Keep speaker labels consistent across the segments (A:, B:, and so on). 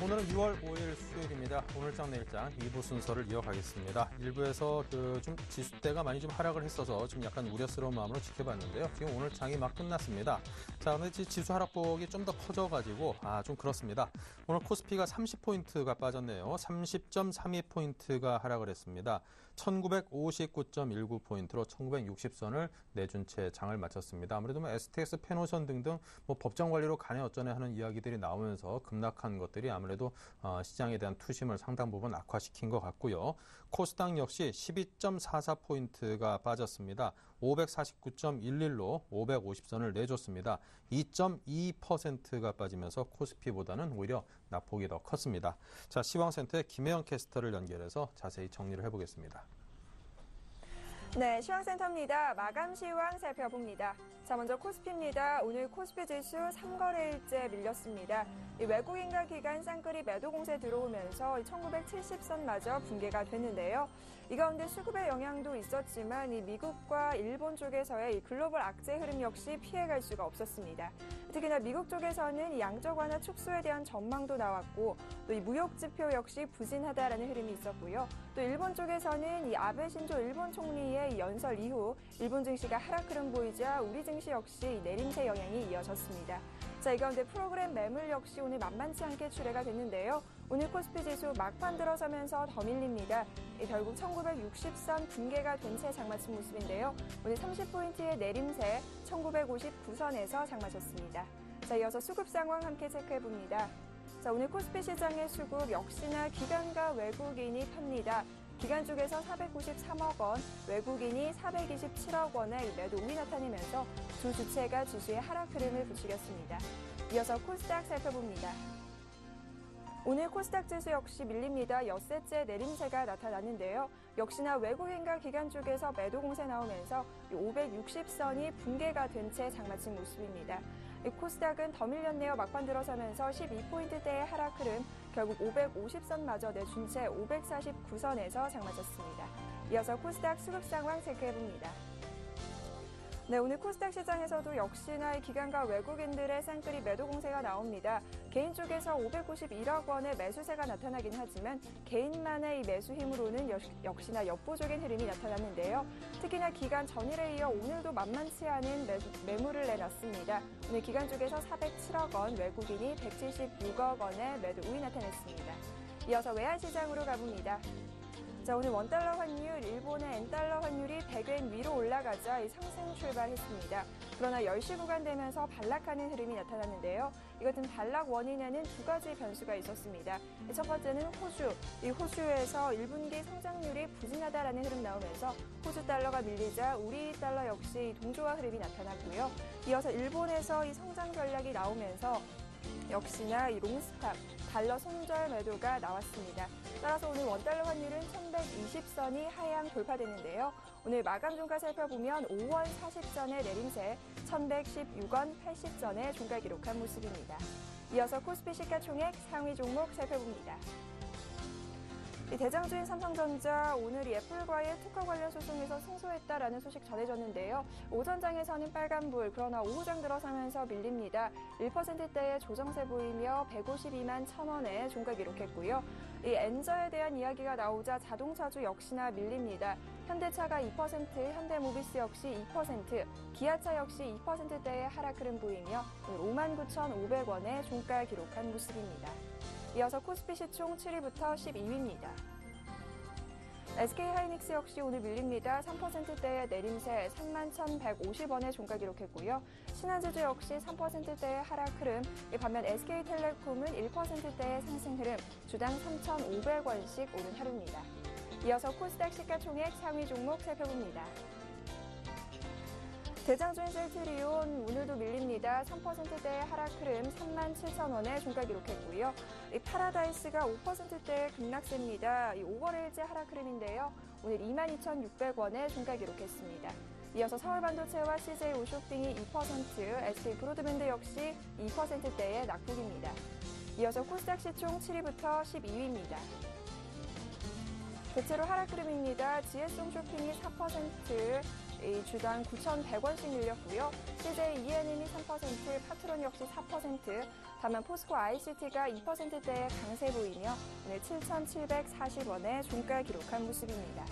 A: 오늘은 6월 5일 수요일입니다. 오늘장 내일장 2부 순서를 이어가겠습니다. 1부에서 좀 지수대가 많이 좀 하락을 했어서 좀 약간 우려스러운 마음으로 지켜봤는데요. 지금 오늘 장이 막 끝났습니다. 자, 오늘 지수 하락폭이 좀 더 커져가지고 좀 그렇습니다. 오늘 코스피가 30포인트가 빠졌네요. 30.32포인트가 하락을 했습니다. 1959.19포인트로 1960선을 내준 채 장을 마쳤습니다. 아무래도 STX, 페노션 등등 법정 관리로 가네 어쩌네 하는 이야기들이 나오면서 급락한 것들이 아무래도 시장에 대한 투심을 상당 부분 악화시킨 것 같고요. 코스닥 역시 12.44포인트가 빠졌습니다. 549.11로 550선을 내줬습니다. 2.2%가 빠지면서 코스피보다는 오히려 낙폭이 더 컸습니다. 자, 시황센터의 김혜영 캐스터를 연결해서 자세히 정리를 해보겠습니다.
B: 네, 시황센터입니다. 마감 시황 살펴봅니다. 자, 먼저 코스피입니다. 오늘 코스피 지수 3거래일째 밀렸습니다. 외국인과 기관 쌍끌이 매도 공세 들어오면서 1970선마저 붕괴가 됐는데요. 이 가운데 수급의 영향도 있었지만 이 미국과 일본 쪽에서의 이 글로벌 악재 흐름 역시 피해갈 수가 없었습니다. 특히나 미국 쪽에서는 이 양적 완화 축소에 대한 전망도 나왔고 또 이 무역 지표 역시 부진하다라는 흐름이 있었고요. 또 일본 쪽에서는 이 아베 신조 일본 총리의 연설 이후 일본 증시가 하락 흐름 보이자 우리 증시 역시 내림세 영향이 이어졌습니다. 자, 이 가운데 프로그램 매물 역시 오늘 만만치 않게 출회가 됐는데요. 오늘 코스피 지수 막판 들어서면서 더 밀립니다. 결국 1960선 붕괴가 된 채 장마친 모습인데요. 오늘 30포인트의 내림세 1959선에서 장마쳤습니다. 자, 이어서 수급 상황 함께 체크해봅니다. 자, 오늘 코스피 시장의 수급 역시나 기관과 외국인이 팝니다. 기관 쪽에서 493억 원, 외국인이 427억 원의 매도 우위 나타내면서 두 주체가 지수의 하락 흐름을 부추겼습니다. 이어서 코스닥 살펴봅니다. 오늘 코스닥 지수 역시 밀립니다. 엿새째 내림세가 나타났는데요. 역시나 외국인과 기관 쪽에서 매도 공세 나오면서 560선이 붕괴가 된 채 장마친 모습입니다. 코스닥은 더 밀렸네요. 막판 들어서면서 12포인트대의 하락 흐름, 결국 550선마저 내준 채 549선에서 장마쳤습니다. 이어서 코스닥 수급 상황 체크해봅니다. 네, 오늘 코스닥 시장에서도 역시나 기관과 외국인들의 쌍끌이 매도 공세가 나옵니다. 개인 쪽에서 591억 원의 매수세가 나타나긴 하지만 개인만의 이 매수 힘으로는 역시나 역부족인 흐름이 나타났는데요. 특히나 기관 전일에 이어 오늘도 만만치 않은 매물을 내놨습니다. 오늘 기관 쪽에서 407억 원, 외국인이 176억 원의 매도 우위 나타냈습니다. 이어서 외환시장으로 가봅니다. 자, 오늘 원달러 환율, 일본의 엔달러 환율이 100엔 위로 올라가자 상승 출발했습니다. 그러나 10시 구간 되면서 반락하는 흐름이 나타났는데요. 이 같은 반락 원인에는 두 가지 변수가 있었습니다. 첫 번째는 호주. 이 호주에서 1분기 성장률이 부진하다라는 흐름 나오면서 호주 달러가 밀리자 우리 달러 역시 동조화 흐름이 나타났고요. 이어서 일본에서 이 성장 전략이 나오면서 역시나 이 롱스탑, 달러 손절 매도가 나왔습니다. 따라서 오늘 원달러 환율은 1120선이 하향 돌파됐는데요. 오늘 마감 종가 살펴보면 5원 40전의 내림세, 1116원 80전의 종가 기록한 모습입니다. 이어서 코스피 시가총액 상위 종목 살펴봅니다. 대장주인 삼성전자 오늘 애플과의 특허 관련 소송에서 승소했다라는 소식 전해졌는데요. 오전장에서는 빨간불, 그러나 오후장 들어서면서 밀립니다. 1%대의 조정세 보이며 152만 1,000원에 종가 기록했고요. 이 엔저에 대한 이야기가 나오자 자동차주 역시나 밀립니다. 현대차가 2%, 현대모비스 역시 2%, 기아차 역시 2%대의 하락 흐름 보이며 59,500원에 종가 기록한 모습입니다. 이어서 코스피 시총 7위부터 12위입니다. SK하이닉스 역시 오늘 밀립니다. 3%대의 내림세 31,150원에 종가 기록했고요. 신한지주 역시 3%대의 하락 흐름, 반면 SK텔레콤은 1%대의 상승 흐름, 주당 3,500원씩 오른 하루입니다. 이어서 코스닥 시가총액 상위 종목 살펴봅니다. 대장주인 셀트리온 오늘도 밀립니다. 3%대의 하락 흐름 37,000원에 종가 기록했고요. 이 파라다이스가 5%대의 급락세입니다. 이 5거래일째 하락 흐름인데요. 오늘 22,600원에 종가 기록했습니다. 이어서 서울반도체와 CJ오쇼핑이 2%, SK브로드밴드 역시 2%대의 낙폭입니다. 이어서 코스닥 시총 7위부터 12위입니다. 대체로 하락 흐름입니다. GS홈쇼핑이 4%, 이 주당 9,100원씩 밀렸고요. CJ ENM이 3%, 파트론 역시 4%, 다만 포스코 ICT가 2%대의 강세 보이며 오늘 7,740원의 종가 기록한 모습입니다.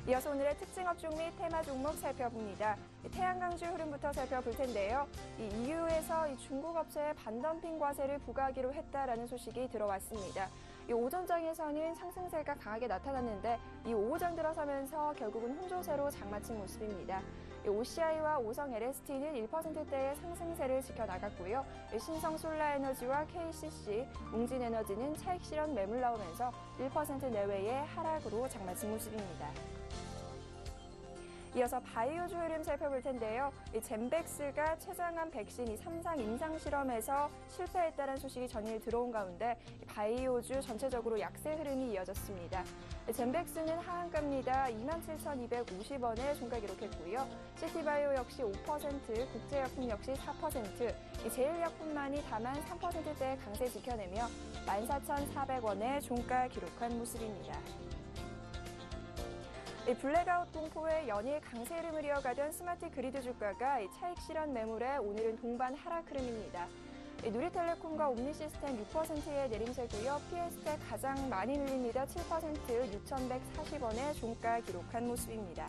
B: 이어서 오늘의 특징 업종 및 테마 종목 살펴봅니다. 태양광주 흐름부터 살펴볼 텐데요. 이 EU에서 이 중국 업체에 반덤핑 과세를 부과하기로 했다라는 소식이 들어왔습니다. 이 오전장에서는 상승세가 강하게 나타났는데 이 오후장 들어서면서 결국은 혼조세로 장마친 모습입니다. OCI와 오성 LST는 1%대의 상승세를 지켜나갔고요. 신성 솔라에너지와 KCC, 웅진에너지는 차익 실현 매물 나오면서 1% 내외의 하락으로 장마친 모습입니다. 이어서 바이오주 흐름 살펴볼 텐데요. 이 젠백스가 최장암 백신 3상 임상 실험에서 실패했다는 소식이 전일 들어온 가운데 바이오주 전체적으로 약세 흐름이 이어졌습니다. 젠백스는 하한가입니다. 27,250원에 종가 기록했고요. 시티바이오 역시 5%, 국제약품 역시 4%, 제일약품만이 다만 3%대의 강세 지켜내며 14,400원에 종가 기록한 모습입니다. 블랙아웃 공포의 연일 강세 흐름을 이어가던 스마트 그리드 주가가 차익 실현 매물에 오늘은 동반 하락 흐름입니다. 누리텔레콤과 옴니시스템 6%의 내림세고요. PS텍 가장 많이 밀립니다. 7%, 6,140원의 종가 기록한 모습입니다.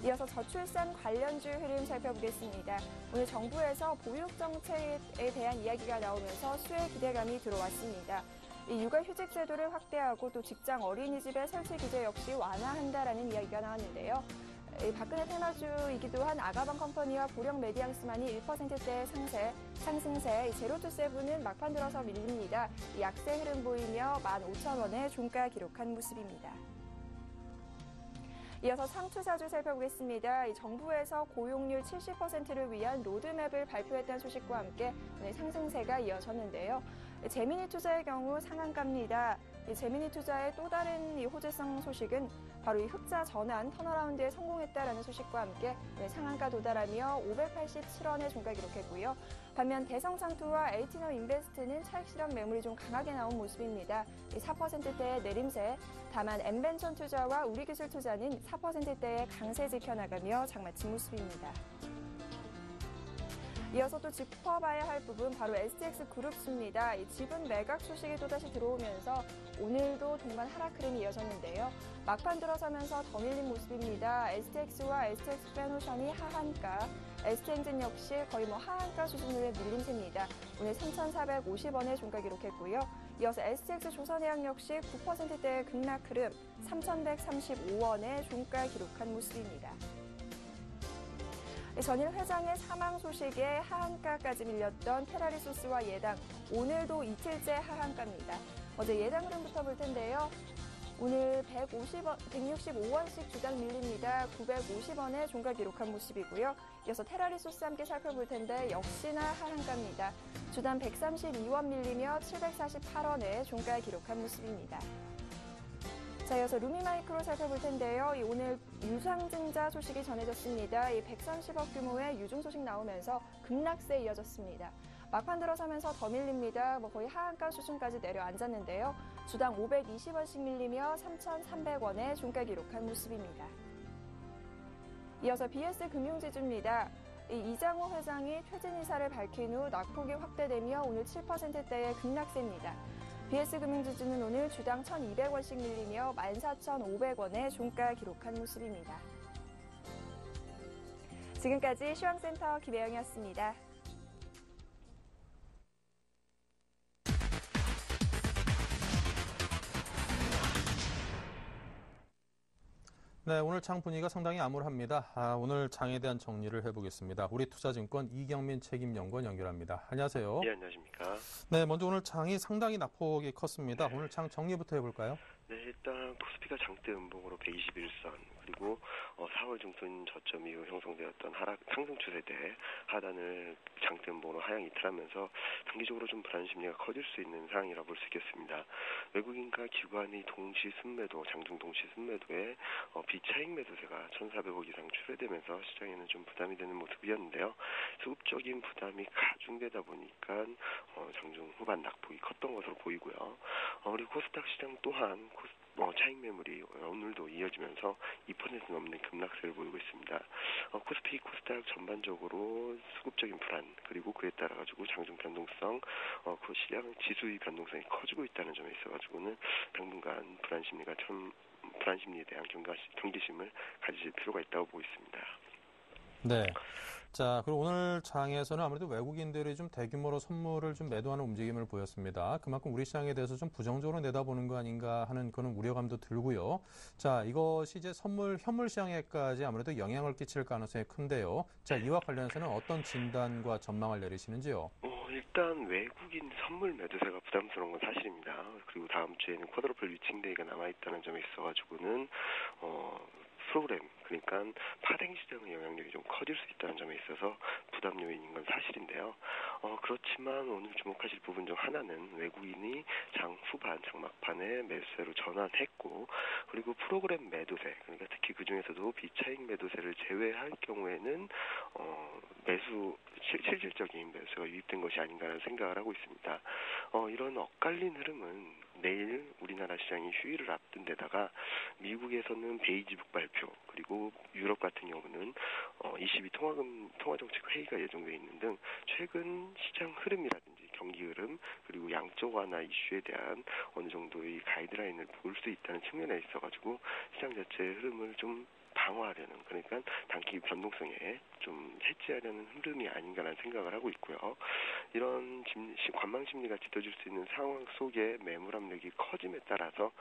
B: 이어서 저출산 관련주 흐름 살펴보겠습니다. 오늘 정부에서 보육 정책에 대한 이야기가 나오면서 수혜 기대감이 들어왔습니다. 이 육아휴직 제도를 확대하고 또 직장 어린이집의 설치 규제 역시 완화한다라는 이야기가 나왔는데요. 박근혜 테마주이기도 한 아가방 컴퍼니와 보령 메디앙스만이 1%대의 상승세, 제로투세븐은 막판 들어서 밀립니다. 약세 흐름 보이며 15,000원의 종가 기록한 모습입니다. 이어서 상투사주 살펴보겠습니다. 정부에서 고용률 70%를 위한 로드맵을 발표했다는 소식과 함께 오늘 상승세가 이어졌는데요. 재미니투자의 경우 상한가입니다. 재미니투자의 또 다른 호재성 소식은 바로 이 흑자 전환 턴어라운드에 성공했다라는 소식과 함께 상한가 도달하며 587원의 종가 기록했고요. 반면 대성창투와 에이티너 인베스트는 차익 실현 매물이 좀 강하게 나온 모습입니다. 4%대의 내림세, 다만 엠벤천 투자와 우리기술 투자는 4%대의 강세 지켜나가며 장마친 모습입니다. 이어서 또 짚어봐야 할 부분 바로 STX 그룹스입니다. 이 지분 매각 소식이 또다시 들어오면서 오늘도 동반 하락 흐름이 이어졌는데요. 막판 들어서면서 더 밀린 모습입니다. STX와 STX 페노션이 하한가, ST엔진 역시 거의 하한가 수준으로의 밀림세입니다. 오늘 3,450원의 종가 기록했고요. 이어서 STX 조선해양 역시 9%대의 급락 흐름, 3,135원의 종가 기록한 모습입니다. 전일 회장의 사망 소식에 하한가까지 밀렸던 테라리소스와 예당, 오늘도 이틀째 하한가입니다. 어제 예당 흐름부터 볼 텐데요. 오늘 165원씩 주당 밀립니다. 950원의 종가 기록한 모습이고요. 이어서 테라리소스 함께 살펴볼 텐데 역시나 하한가입니다. 주당 132원 밀리며 748원의 종가 기록한 모습입니다. 자, 이어서 루미마이크로 살펴볼 텐데요. 오늘 유상증자 소식이 전해졌습니다. 130억 규모의 유증 소식 나오면서 급락세 이어졌습니다. 막판 들어서면서 더 밀립니다. 거의 하한가 수준까지 내려앉았는데요. 주당 520원씩 밀리며 3,300원의 종가 기록한 모습입니다. 이어서 BS 금융지주입니다. 이장호 회장이 퇴진 의사를 밝힌 후 낙폭이 확대되며 오늘 7%대의 급락세입니다. BS금융지주는 오늘 주당 1,200원씩 밀리며 14,500원의 종가 기록한 모습입니다. 지금까지 시황센터 김혜영이었습니다.
A: 네, 오늘 장 분위기가 상당히 암울합니다. 오늘 장에 대한 정리를 해보겠습니다. 우리투자증권 이경민 책임연구원 연결합니다. 안녕하세요.
C: 네, 안녕하십니까.
A: 네, 먼저 오늘 장이 상당히 낙폭이 컸습니다. 오늘 장 정리부터 해볼까요?
C: 네, 일단 코스피가 장대 음봉으로 121선, 그리고 4월 중순 저점 이후 형성되었던 상승 추세대 하단을 장대 음봉으로 하향 이탈하면서 단기적으로 좀 불안 심리가 커질 수 있는 상황이라 볼 수 있겠습니다. 외국인과 기관이 동시 순매도, 장중 동시 순매도에 비차익 매도세가 1,400억 이상 출회되면서 시장에는 좀 부담이 되는 모습이었는데요. 수급적인 부담이 가중되다 보니까 장중 후반 낙폭이 컸던 것으로 보이고요. 그리고 코스닥 시장 또한 차익 매물이 오늘도 이어지면서 2% 넘는 급락세를 보이고 있습니다. 코스피, 코스닥 전반적으로 수급적인 불안 그리고 그에 따라 가지고 장중 변동성, 그 시장 지수의 변동성이 커지고 있다는 점에 있어 가지고는 당분간 불안 심리에 대한 경계심을 가지실 필요가 있다고 보고 있습니다.
A: 네. 자, 그리고 오늘 장에서는 아무래도 외국인들이 좀 대규모로 선물을 좀 매도하는 움직임을 보였습니다. 그만큼 우리 시장에 대해서 좀 부정적으로 내다보는 거 아닌가 하는 그런 우려감도 들고요. 자, 이것이 이제 현물 시장에까지 아무래도 영향을 끼칠 가능성이 큰데요. 자, 이와 관련해서는 어떤 진단과 전망을 내리시는지요?
C: 일단 외국인 선물 매도세가 부담스러운 건 사실입니다. 그리고 다음 주에는 쿼드러플 위칭데이가 남아있다는 점에 있어가지고는 프로그램, 그러니까 파생 시장의 영향력이 좀 커질 수 있다는 점에 있어서 부담 요인인 건 사실인데요. 그렇지만 오늘 주목하실 부분 중 하나는 외국인이 장 후반, 장 막판에 매수세로 전환했고, 그리고 프로그램 매도세, 그러니까 특히 그 중에서도 비차익 매도세를 제외할 경우에는 실질적인 매수세가 유입된 것이 아닌가라는 생각을 하고 있습니다. 이런 엇갈린 흐름은 내일 우리나라 시장이 휴일을 앞둔 데다가 미국에서는 베이지북 발표, 그리고 유럽 같은 경우는 22 통화정책 회의가 예정되어 있는 등 최근 시장 흐름이라든지 경기 흐름, 그리고 양적 완화 이슈에 대한 어느 정도의 가이드라인을 볼 수 있다는 측면에 있어가지고 시장 자체의 흐름을 좀 방어하려는, 그러니까 단기 변동성에 좀 해지하려는 흐름이 아닌가라는 생각을 하고 있고요. 이런 관망 심리가 짙어질 수 있는 상황 속에 매물 압력이 커짐에 따라서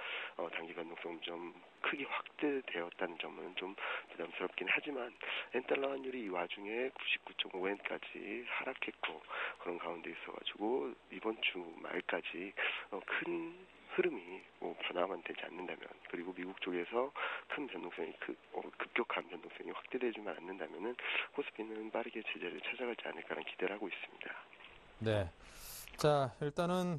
C: 단기 변동성은 좀 크게 확대되었다는 점은 좀 부담스럽긴 하지만 엔달러 환율이 이 와중에 99.5엔까지 하락했고, 그런 가운데 있어가지고 이번 주 말까지 큰 흐름이 변화만 되지 않는다면, 그리고 미국 쪽에서 큰 변동성이 급격한 변동성이 확대되지만 않는다면은 코스피는 빠르게 제자리를 찾아가지 않을까라는 기대를 하고 있습니다.
A: 네. 자, 일단은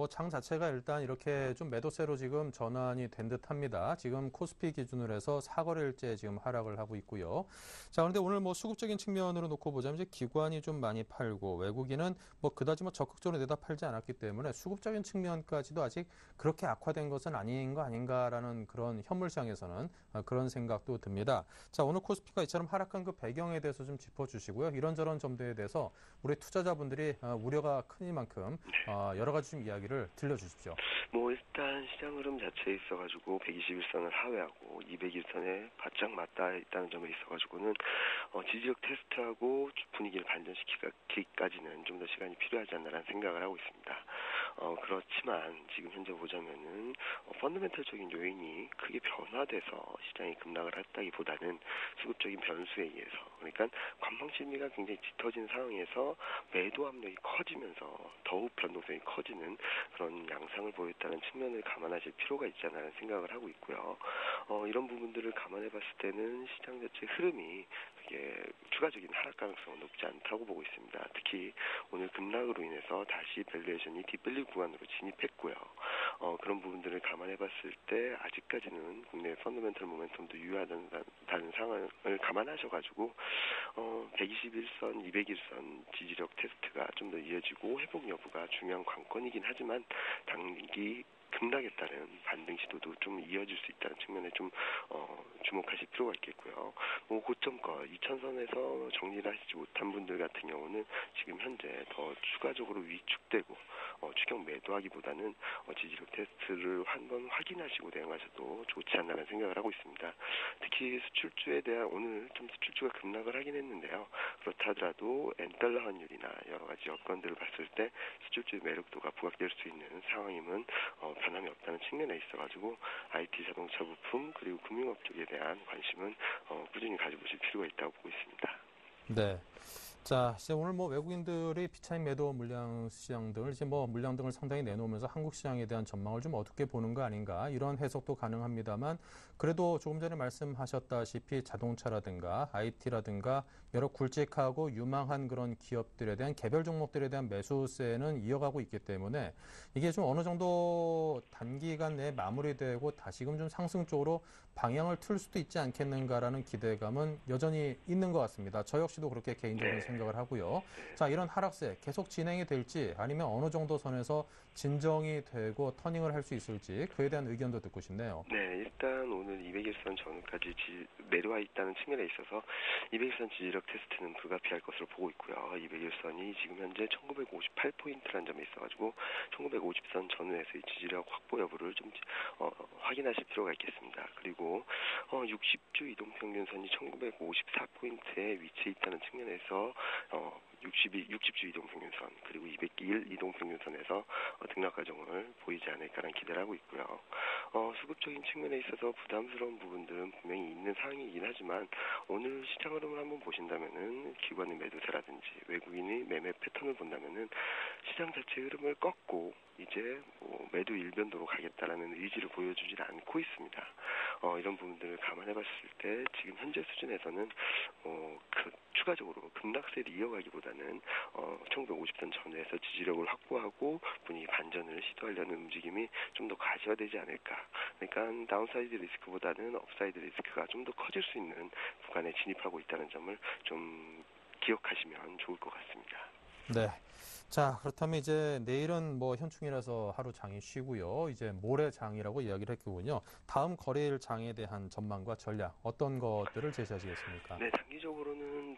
A: 장 자체가 일단 이렇게 좀 매도세로 지금 전환이 된 듯합니다. 지금 코스피 기준으로 해서 4거래일째 지금 하락을 하고 있고요. 자, 그런데 오늘 수급적인 측면으로 놓고 보자면 이제 기관이 좀 많이 팔고 외국인은 그다지 적극적으로 내다 팔지 않았기 때문에 수급적인 측면까지도 아직 그렇게 악화된 것은 아닌 거 아닌가라는 그런 현물시장에서는 그런 생각도 듭니다. 자, 오늘 코스피가 이처럼 하락한 그 배경에 대해서 좀 짚어주시고요. 이런저런 점들에 대해서 우리 투자자분들이 우려가 크니만큼 여러 가지 좀 이야기를 들려주십시오.
C: 일단 시장 흐름 자체에 있어가지고 121선을 하회하고 201선에 바짝 맞닿아 있다는 점에 있어가지고는 지지력 테스트하고 분위기를 반전시키기까지는 좀 더 시간이 필요하지 않나라는 생각을 하고 있습니다. 그렇지만 지금 현재 보자면은 펀더멘털적인 요인이 크게 변화돼서 시장이 급락을 했다기보다는 수급적인 변수에 의해서, 그러니까 관망 심리가 굉장히 짙어진 상황에서 매도 압력이 커지면서 더욱 변동성이 커지는 그런 양상을 보였다는 측면을 감안하실 필요가 있지 않나라는 생각을 하고 있고요. 이런 부분들을 감안해 봤을 때는 시장 자체 흐름이 그게 추가적인 하락 가능성은 높지 않다고 보고 있습니다. 특히 오늘 급락으로 인해서 다시 밸류에이션이 딥밸류 구간으로 진입했고요. 그런 부분들을 감안해 봤을 때 아직까지는 국내 펀더멘털 모멘텀도 유효하다는 상황을 감안하셔가지고 121선, 201선 지지력 테스트가 좀 더 이어지고 회복 여부가 중요한 관건이긴 하지만 단기 급락에 따른 반등 시도도 좀 이어질 수 있다는 측면에 좀 주목하실 필요가 있겠고요. 고점가 2000선에서 정리를 하시지 못한 분들 같은 경우는 지금 현재 더 추가적으로 위축되고 추격 매도하기보다는 지지력 테스트를 한번 확인하시고 대응하셔도 좋지 않나라는 생각을 하고 있습니다. 특히 수출주에 대한 오늘 좀 수출주가 급락을 하긴 했는데요. 그렇다 하더라도 엔달러 환율이나 여러 가지 여건들을 봤을 때 수출주의 매력도가 부각될 수 있는 상황임은 변함이 없다는 측면에 있어가지고 IT 자동차 부품 그리고 금융업 쪽에 대한 관심은 꾸준히 가져보실 필요가 있다고 보고 있습니다.
A: 네. 자, 이제 오늘 외국인들이 비차익 매도 물량 시장 등을 물량 등을 상당히 내놓으면서 한국 시장에 대한 전망을 좀 어둡게 보는 거 아닌가 이런 해석도 가능합니다만 그래도 조금 전에 말씀하셨다시피 자동차라든가 IT라든가 여러 굵직하고 유망한 그런 기업들에 대한 개별 종목들에 대한 매수세는 이어가고 있기 때문에 이게 좀 어느 정도 단기간 내에 마무리되고 다시금 좀 상승 쪽으로 방향을 틀 수도 있지 않겠는가라는 기대감은 여전히 있는 것 같습니다. 저 역시도 그렇게 개인적으로 생각을 하고요. 자, 이런 하락세 계속 진행이 될지 아니면 어느 정도 선에서 진정이 되고 터닝을 할 수 있을지 그에 대한 의견도 듣고 싶네요.
C: 네, 일단 오늘 200일선 전후까지 내려와 있다는 측면에 있어서 200일선 지지력 테스트는 불가피할 것으로 보고 있고요. 200일선이 지금 현재 1958포인트라는 점에 있어가지고 1950선 전후에서 이 지지력 확보 여부를 좀 확인하실 필요가 있겠습니다. 그리고 60주 이동평균선이 1954포인트에 위치해 있다는 측면에서 60주 이동평균선 그리고 200일 이동평균선에서 등락 과정을 보이지 않을까라는 기대를 하고 있고요. 수급적인 측면에 있어서 부담스러운 부분들은 분명히 있는 상황이긴 하지만 오늘 시장 흐름을 한번 보신다면은 기관의 매도세라든지 외국인의 매매 패턴을 본다면은 시장 자체 흐름을 꺾고 이제 매도 일변도로 가겠다라는 의지를 보여주질 않고 있습니다. 이런 부분들을 감안해봤을 때 지금 현재 수준에서는 추가적으로 급락세를 이어가기보다는 1950선 전후에서 지지력을 확보하고 분위기 반전을 시도하려는 움직임이 좀 더 가시화되지 않을까. 그러니까 다운사이드 리스크보다는 업사이드 리스크가 좀 더 커질 수 있는 구간에 진입하고 있다는 점을 좀 기억하시면 좋을 것 같습니다.
A: 네. 자, 그렇다면 이제 내일은 현충이라서 하루 장이 쉬고요. 이제 모레 장이라고 이야기를 했군요. 다음 거래일 장에 대한 전망과 전략 어떤 것들을 제시하시겠습니까?
C: 네, 단기적으로는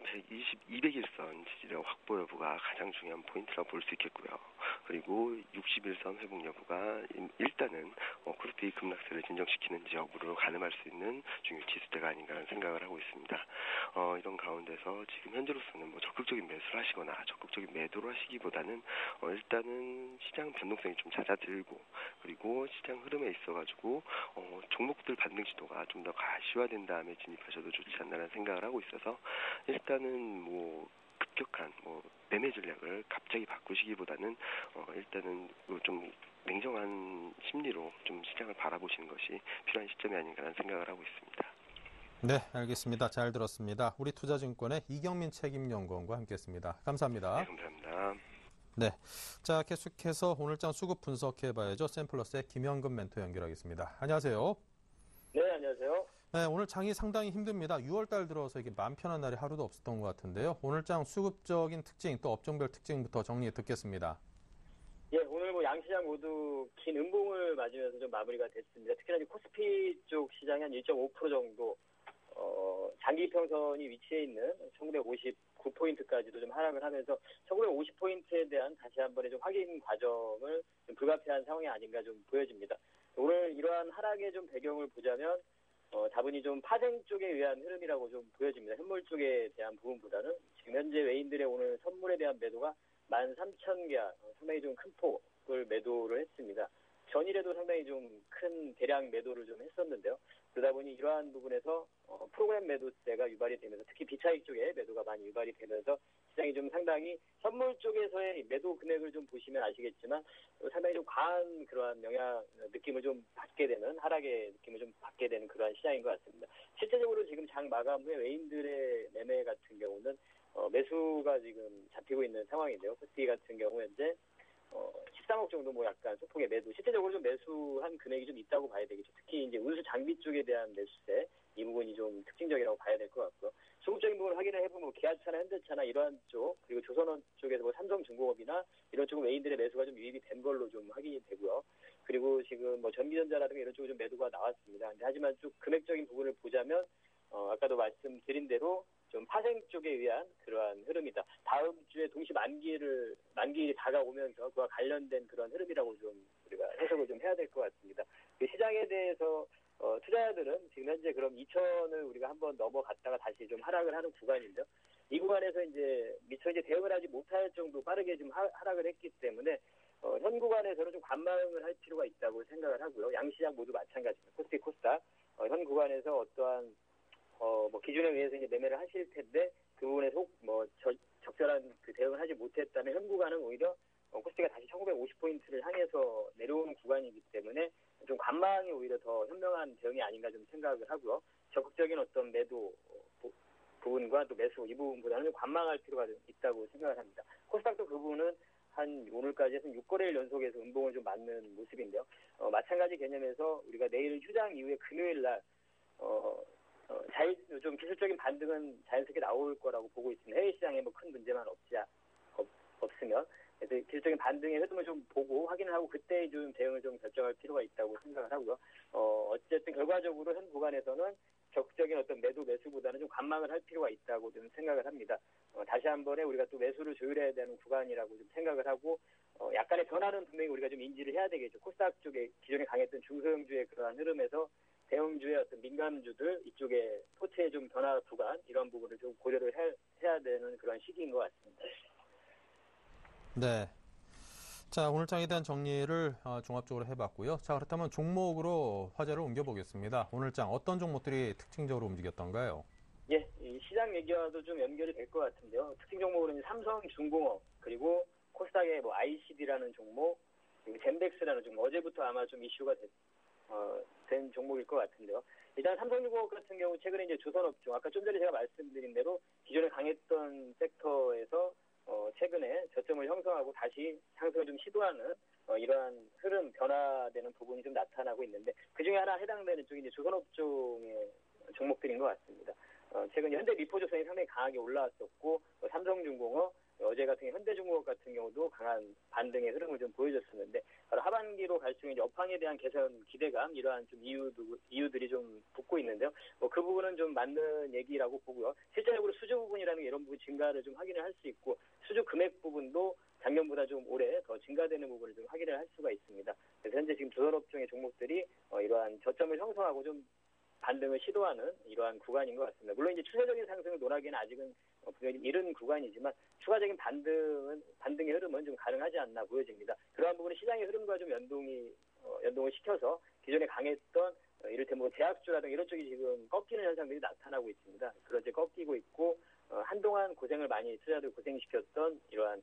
C: 200일선 지지력 확보 여부가 가장 중요한 포인트라고 볼 수 있겠고요. 그리고 60일선 회복 여부가 일단은 코스피 급락세를 진정시키는지 여부를 가늠할 수 있는 중요 지수대가 아닌가라는 생각을 하고 있습니다. 이런 가운데서 지금 현재로서는 적극적인 매수를 하시거나 적극적인 매도를 하시기보다는 일단은 시장 변동성이 좀 잦아들고 그리고 시장 흐름에 있어가지고 종목들 반등 시도가 좀 더 가시화된 다음에 진입하셔도 좋지 않나라는 생각을 하고 있어서 일단은 급격한 매매 전략을 갑자기 바꾸시기보다는 일단은 좀 냉정한 심리로 좀 시장을 바라보시는 것이 필요한 시점이 아닌가라는 생각을 하고 있습니다.
A: 네, 알겠습니다. 잘 들었습니다. 우리 투자증권의 이경민 책임연구원과 함께했습니다. 감사합니다.
C: 네, 감사합니다.
A: 네, 자 계속해서 오늘장 수급 분석해봐야죠. 샘플러스의 김영근 멘토 연결하겠습니다. 안녕하세요.
D: 네, 안녕하세요.
A: 네, 오늘 장이 상당히 힘듭니다. 6월달 들어서 이게 마음 편한 날이 하루도 없었던 것 같은데요. 오늘장 수급적인 특징 또 업종별 특징부터 정리해 듣겠습니다.
D: 예, 오늘 양시장 모두 긴 음봉을 맞으면서 좀 마무리가 됐습니다. 특히나 코스피 쪽 시장이 한 1.5% 정도 장기 평선이 위치해 있는 1959포인트까지도 좀 하락을 하면서 1950포인트에 대한 다시 한번의 좀 확인 과정을 좀 불가피한 상황이 아닌가 좀 보여집니다. 오늘 이러한 하락의 좀 배경을 보자면 다분히 좀 파생 쪽에 의한 흐름이라고 좀 보여집니다. 현물 쪽에 대한 부분보다는 지금 현재 외인들의 오늘 선물에 대한 매도가 13,000개, 상당히 좀 큰 폭을 매도를 했습니다. 전일에도 상당히 좀 큰 대량 매도를 좀 했었는데요. 그러다 보니 이러한 부분에서 프로그램 매도세가 유발이 되면서 특히 비차익 쪽에 매도가 많이 유발이 되면서 시장이 좀 상당히 선물 쪽에서의 매도 금액을 좀 보시면 아시겠지만 상당히 좀 과한 그러한 느낌을 좀 받게 되는 하락의 느낌을 좀 받게 되는 그러한 시장인 것 같습니다. 실제적으로 지금 장 마감 후에 외인들의 매매 같은 경우는 매수가 지금 잡히고 있는 상황인데요. 코스피 같은 경우 현재 13억 정도 약간 소폭의 매도, 실제적으로 좀 매수한 금액이 좀 있다고 봐야 되겠죠. 특히 이제 운수 장비 쪽에 대한 매수세, 이 부분이 좀 특징적이라고 봐야 될 것 같고요. 소극적인 부분을 확인을 해보면 기아차나 현대차나 이러한 쪽, 그리고 조선원 쪽에서 삼성중공업이나 이런 쪽은 외인들의 매수가 좀 유입이 된 걸로 좀 확인이 되고요. 그리고 지금 전기전자라든가 이런 쪽으로 좀 매도가 나왔습니다. 하지만 좀 금액적인 부분을 보자면 아까도 말씀드린 대로 좀 파생 쪽에 의한 그러한 흐름이다. 다음 주에 동시 만기일이 다가오면서 그와 관련된 그런 흐름이라고 좀 우리가 해석을 좀 해야 될 것 같습니다. 그 시장에 대해서 투자자들은 지금 현재 그럼 2,000을 우리가 한번 넘어갔다가 다시 좀 하락을 하는 구간인데요. 이 구간에서 미처 대응을 하지 못할 정도 빠르게 좀 하락을 했기 때문에 현 구간에서는 좀 관망을 할 필요가 있다고 생각을 하고요. 양시장 모두 마찬가지입니다. 코스피, 코스닥 현 구간에서 어떠한 기준에 의해서 매매를 하실 텐데 그 부분에서 적절한 그 대응을 하지 못했다면 현 구간은 오히려 코스피가 다시 1950포인트를 향해서 내려오는 구간이기 때문에 좀 관망이 오히려 더 현명한 대응이 아닌가 좀 생각을 하고요. 적극적인 어떤 매도 부분과 또 매수 이 부분보다는 좀 관망할 필요가 좀 있다고 생각을 합니다. 코스닥도 그 부분은 오늘까지 해서 6거래일 연속에서 음봉을 좀 맞는 모습인데요. 마찬가지 개념에서 우리가 내일 휴장 이후에 금요일 날 좀 기술적인 반등은 자연스럽게 나올 거라고 보고 있습니다. 해외 시장에 뭐 큰 문제만 없으면. 그래서 기술적인 반등의 흐름을 좀 보고 확인을 하고 그때 좀 대응을 좀 결정할 필요가 있다고 생각을 하고요. 어쨌든 결과적으로 현 구간에서는 적극적인 어떤 매수보다는 좀 관망을 할 필요가 있다고 좀 생각을 합니다. 다시 한 번에 우리가 또 매수를 조율해야 되는 구간이라고 좀 생각을 하고 약간의 변화는 분명히 우리가 좀 인지를 해야 되겠죠. 코스닥 쪽에 기존에 강했던 중소형주의 그러한 흐름에서 대형주의 어떤 민감주들 이쪽에 토체의 좀 변화 구간 이런 부분을 좀 고려를 해야 되는 그런 시기인 것 같습니다.
A: 네. 자, 오늘 장에 대한 정리를 종합적으로 해봤고요. 자, 그렇다면 종목으로 화제를 옮겨보겠습니다. 오늘 장 어떤 종목들이 특징적으로 움직였던가요?
D: 예, 이 시장 얘기와도 좀 연결이 될 것 같은데요. 특징 종목으로는 삼성중공업 그리고 코스닥의 뭐 ICD라는 종목 그리고 젠백스라는 종목 어제부터 아마 좀 이슈가 된 종목일 것 같은데요. 일단 삼성중공업 같은 경우 최근에 이제 조선업종 아까 좀 전에 제가 말씀드린 대로 기존에 강했던 섹터에서 최근에 저점을 형성하고 다시 상승을 좀 시도하는 이러한 흐름 변화되는 부분이 좀 나타나고 있는데 그중에 하나 해당되는 쪽이 이제 조선업종의 종목들인 것 같습니다. 최근 현대미포조선이 상당히 강하게 올라왔었고 삼성중공업 어제 같은 경우 현대중공업 같은 경우도 강한 반등의 흐름을 좀 보여줬었는데 바로 하반기로 갈수록 업황에 대한 개선 기대감 이러한 좀 이유들이 좀 붙고 있는데요. 그 부분은 좀 맞는 얘기라고 보고요. 실제적으로 수주 부분이라는 게 이런 부분 증가를 좀 확인을 할 수 있고 수주 금액 부분도 작년보다 좀 올해 더 증가되는 부분을 좀 확인을 할 수가 있습니다. 그래서 현재 지금 조선업종의 종목들이 이러한 저점을 형성하고 좀 반등을 시도하는 이러한 구간인 것 같습니다. 물론 이제 추세적인 상승을 논하기에는 아직은 분명히 이른 구간이지만 추가적인 반등의 흐름은 좀 가능하지 않나 보여집니다. 그러한 부분은 시장의 흐름과 좀 연동을 시켜서 기존에 강했던 이를테면 뭐 제약주라든가 이런 쪽이 지금 꺾이는 현상들이 나타나고 있습니다. 그런 데 꺾이고 있고 한동안 고생을 많이 투자들 고생시켰던 이러한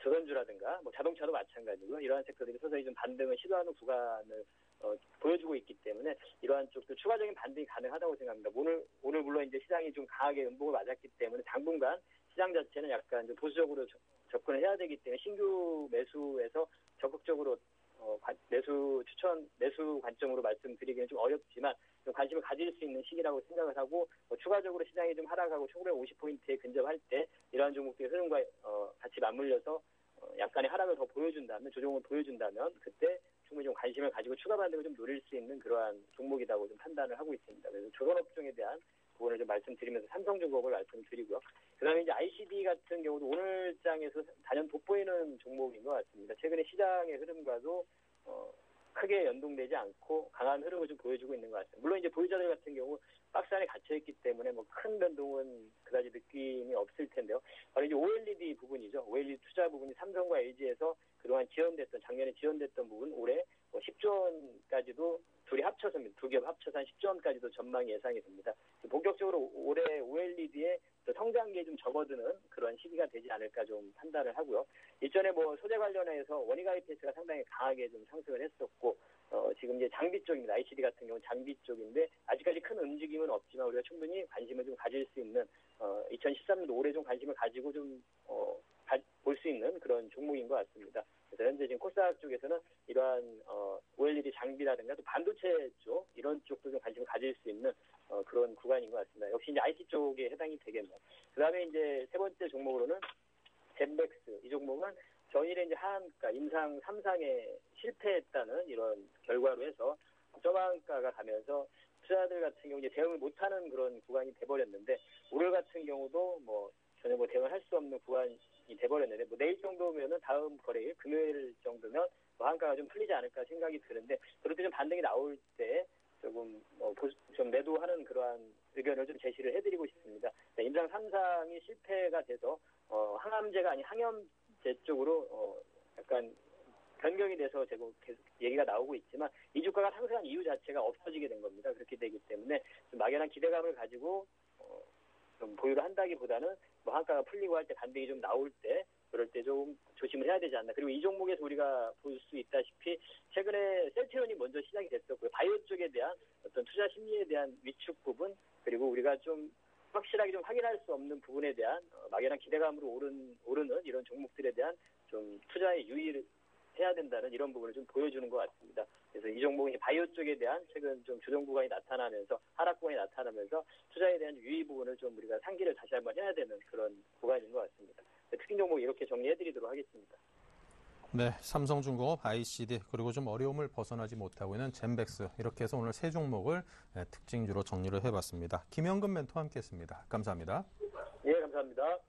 D: 조선주라든가 뭐 자동차도 마찬가지고 이러한 섹터들이 서서히 좀 반등을 시도하는 구간을 보여주고 있기 때문에 이러한 쪽도 추가적인 반등이 가능하다고 생각합니다. 오늘 물론 이제 시장이 좀 강하게 음봉을 맞았기 때문에 당분간 시장 자체는 약간 좀 보수적으로 접근을 해야 되기 때문에 신규 매수에서 적극적으로 매수 관점으로 말씀드리기는 좀 어렵지만 좀 관심을 가질 수 있는 시기라고 생각을 하고 추가적으로 시장이 좀 하락하고 1950포인트에 근접할 때 이러한 종목들의 흐름과 같이 맞물려서 약간의 하락을 더 보여준다면 조정을 보여준다면 그때 충분히 좀 관심을 가지고 추가 반등을 좀 노릴 수 있는 그러한 종목이라고 좀 판단을 하고 있습니다. 그래서 조선업종에 대한 부분을 좀 말씀드리면서 삼성중공업을 말씀드리고요. 그다음에 이제 ICD 같은 경우도 오늘 장에서 단연 돋보이는 종목인 것 같습니다. 최근에 시장의 흐름과도 크게 연동되지 않고 강한 흐름을 좀 보여주고 있는 것 같습니다. 물론 이제 보유자들 같은 경우 박스 안에 갇혀있기 때문에 뭐 큰 변동은 그다지 느낌이 없을 텐데요. 바로 이제 OLED 부분이죠. OLED 투자 부분이 삼성과 LG에서 그동안 작년에 지원됐던 부분 올해 10조 원까지도 두 기업 합쳐서 한 10조 원까지도 전망이 예상이 됩니다. 본격적으로 올해 OLED의 성장기에 좀 접어드는 그런 시기가 되지 않을까 좀 판단을 하고요. 일전에 뭐 소재 관련해서 원익 IPS가 상당히 강하게 좀 상승을 했었고 지금 이제 장비 쪽입니다. ICD 같은 경우는 장비 쪽인데 아직까지 큰 움직임은 없지만 우리가 충분히 관심을 좀 가질 수 있는 2013년도 올해 좀 관심을 가지고 좀 볼 수 있는 그런 종목인 것 같습니다. 그래서 현재 지금 코스닥 쪽에서는 이러한 OLED 장비라든가 또 반도체 쪽 이런 쪽도 좀 관심을 가질 수 있는 그런 구간인 것 같습니다. 역시 이제 IT 쪽에 해당이 되겠네요. 그다음에 이제 세 번째 종목으로는 젠백스 이 종목은 전일에 이제 하한가 임상 3상에 실패했다는 이런 결과로 해서 저하한가가 가면서 투자자들 같은 경우 이제 대응을 못하는 그런 구간이 돼버렸는데 오늘 같은 경우도 전혀 대응을 할 수 없는 구간이 돼버렸는데 내일 정도면은 다음 거래일 금요일 정도면 한가가 좀 풀리지 않을까 생각이 드는데 그럴 때 좀 반등이 나올 때 조금 좀 매도하는 그러한 의견을 좀 제시를 해드리고 싶습니다. 임상 3상이 실패가 돼서 항암제가 아닌 항염제 쪽으로 약간 변경이 돼서 계속 얘기가 나오고 있지만 이 주가가 상승한 이유 자체가 없어지게 된 겁니다. 그렇게 되기 때문에 좀 막연한 기대감을 가지고 좀 보유를 한다기보다는 한가가 풀리고 할 때 반등이 좀 나올 때 그럴 때 좀 조심을 해야 되지 않나. 그리고 이 종목에서 우리가 볼 수 있다시피 최근에 셀트리온이 먼저 시작이 됐었고요. 바이오 쪽에 대한 어떤 투자 심리에 대한 위축 부분 그리고 우리가 좀 확실하게 좀 확인할 수 없는 부분에 대한 막연한 기대감으로 오르는 이런 종목들에 대한 좀 투자의 해야 된다는 이런 부분을 좀 보여주는 것 같습니다. 그래서 이 종목이 바이오 쪽에 대한 최근 좀 조정 구간이 나타나면서 하락 구간이 나타나면서 투자에 대한 유의 부분을 좀 우리가 상기를 다시 한번 해야 되는 그런 구간인 것 같습니다. 특징 종목 이렇게 정리해드리도록 하겠습니다.
A: 네, 삼성중공업, ICD, 그리고 좀 어려움을 벗어나지 못하고 있는 젠백스, 이렇게 해서 오늘 세 종목을 특징주로 정리를 해봤습니다. 김영근 멘토와 함께했습니다. 감사합니다.
D: 예, 감사합니다.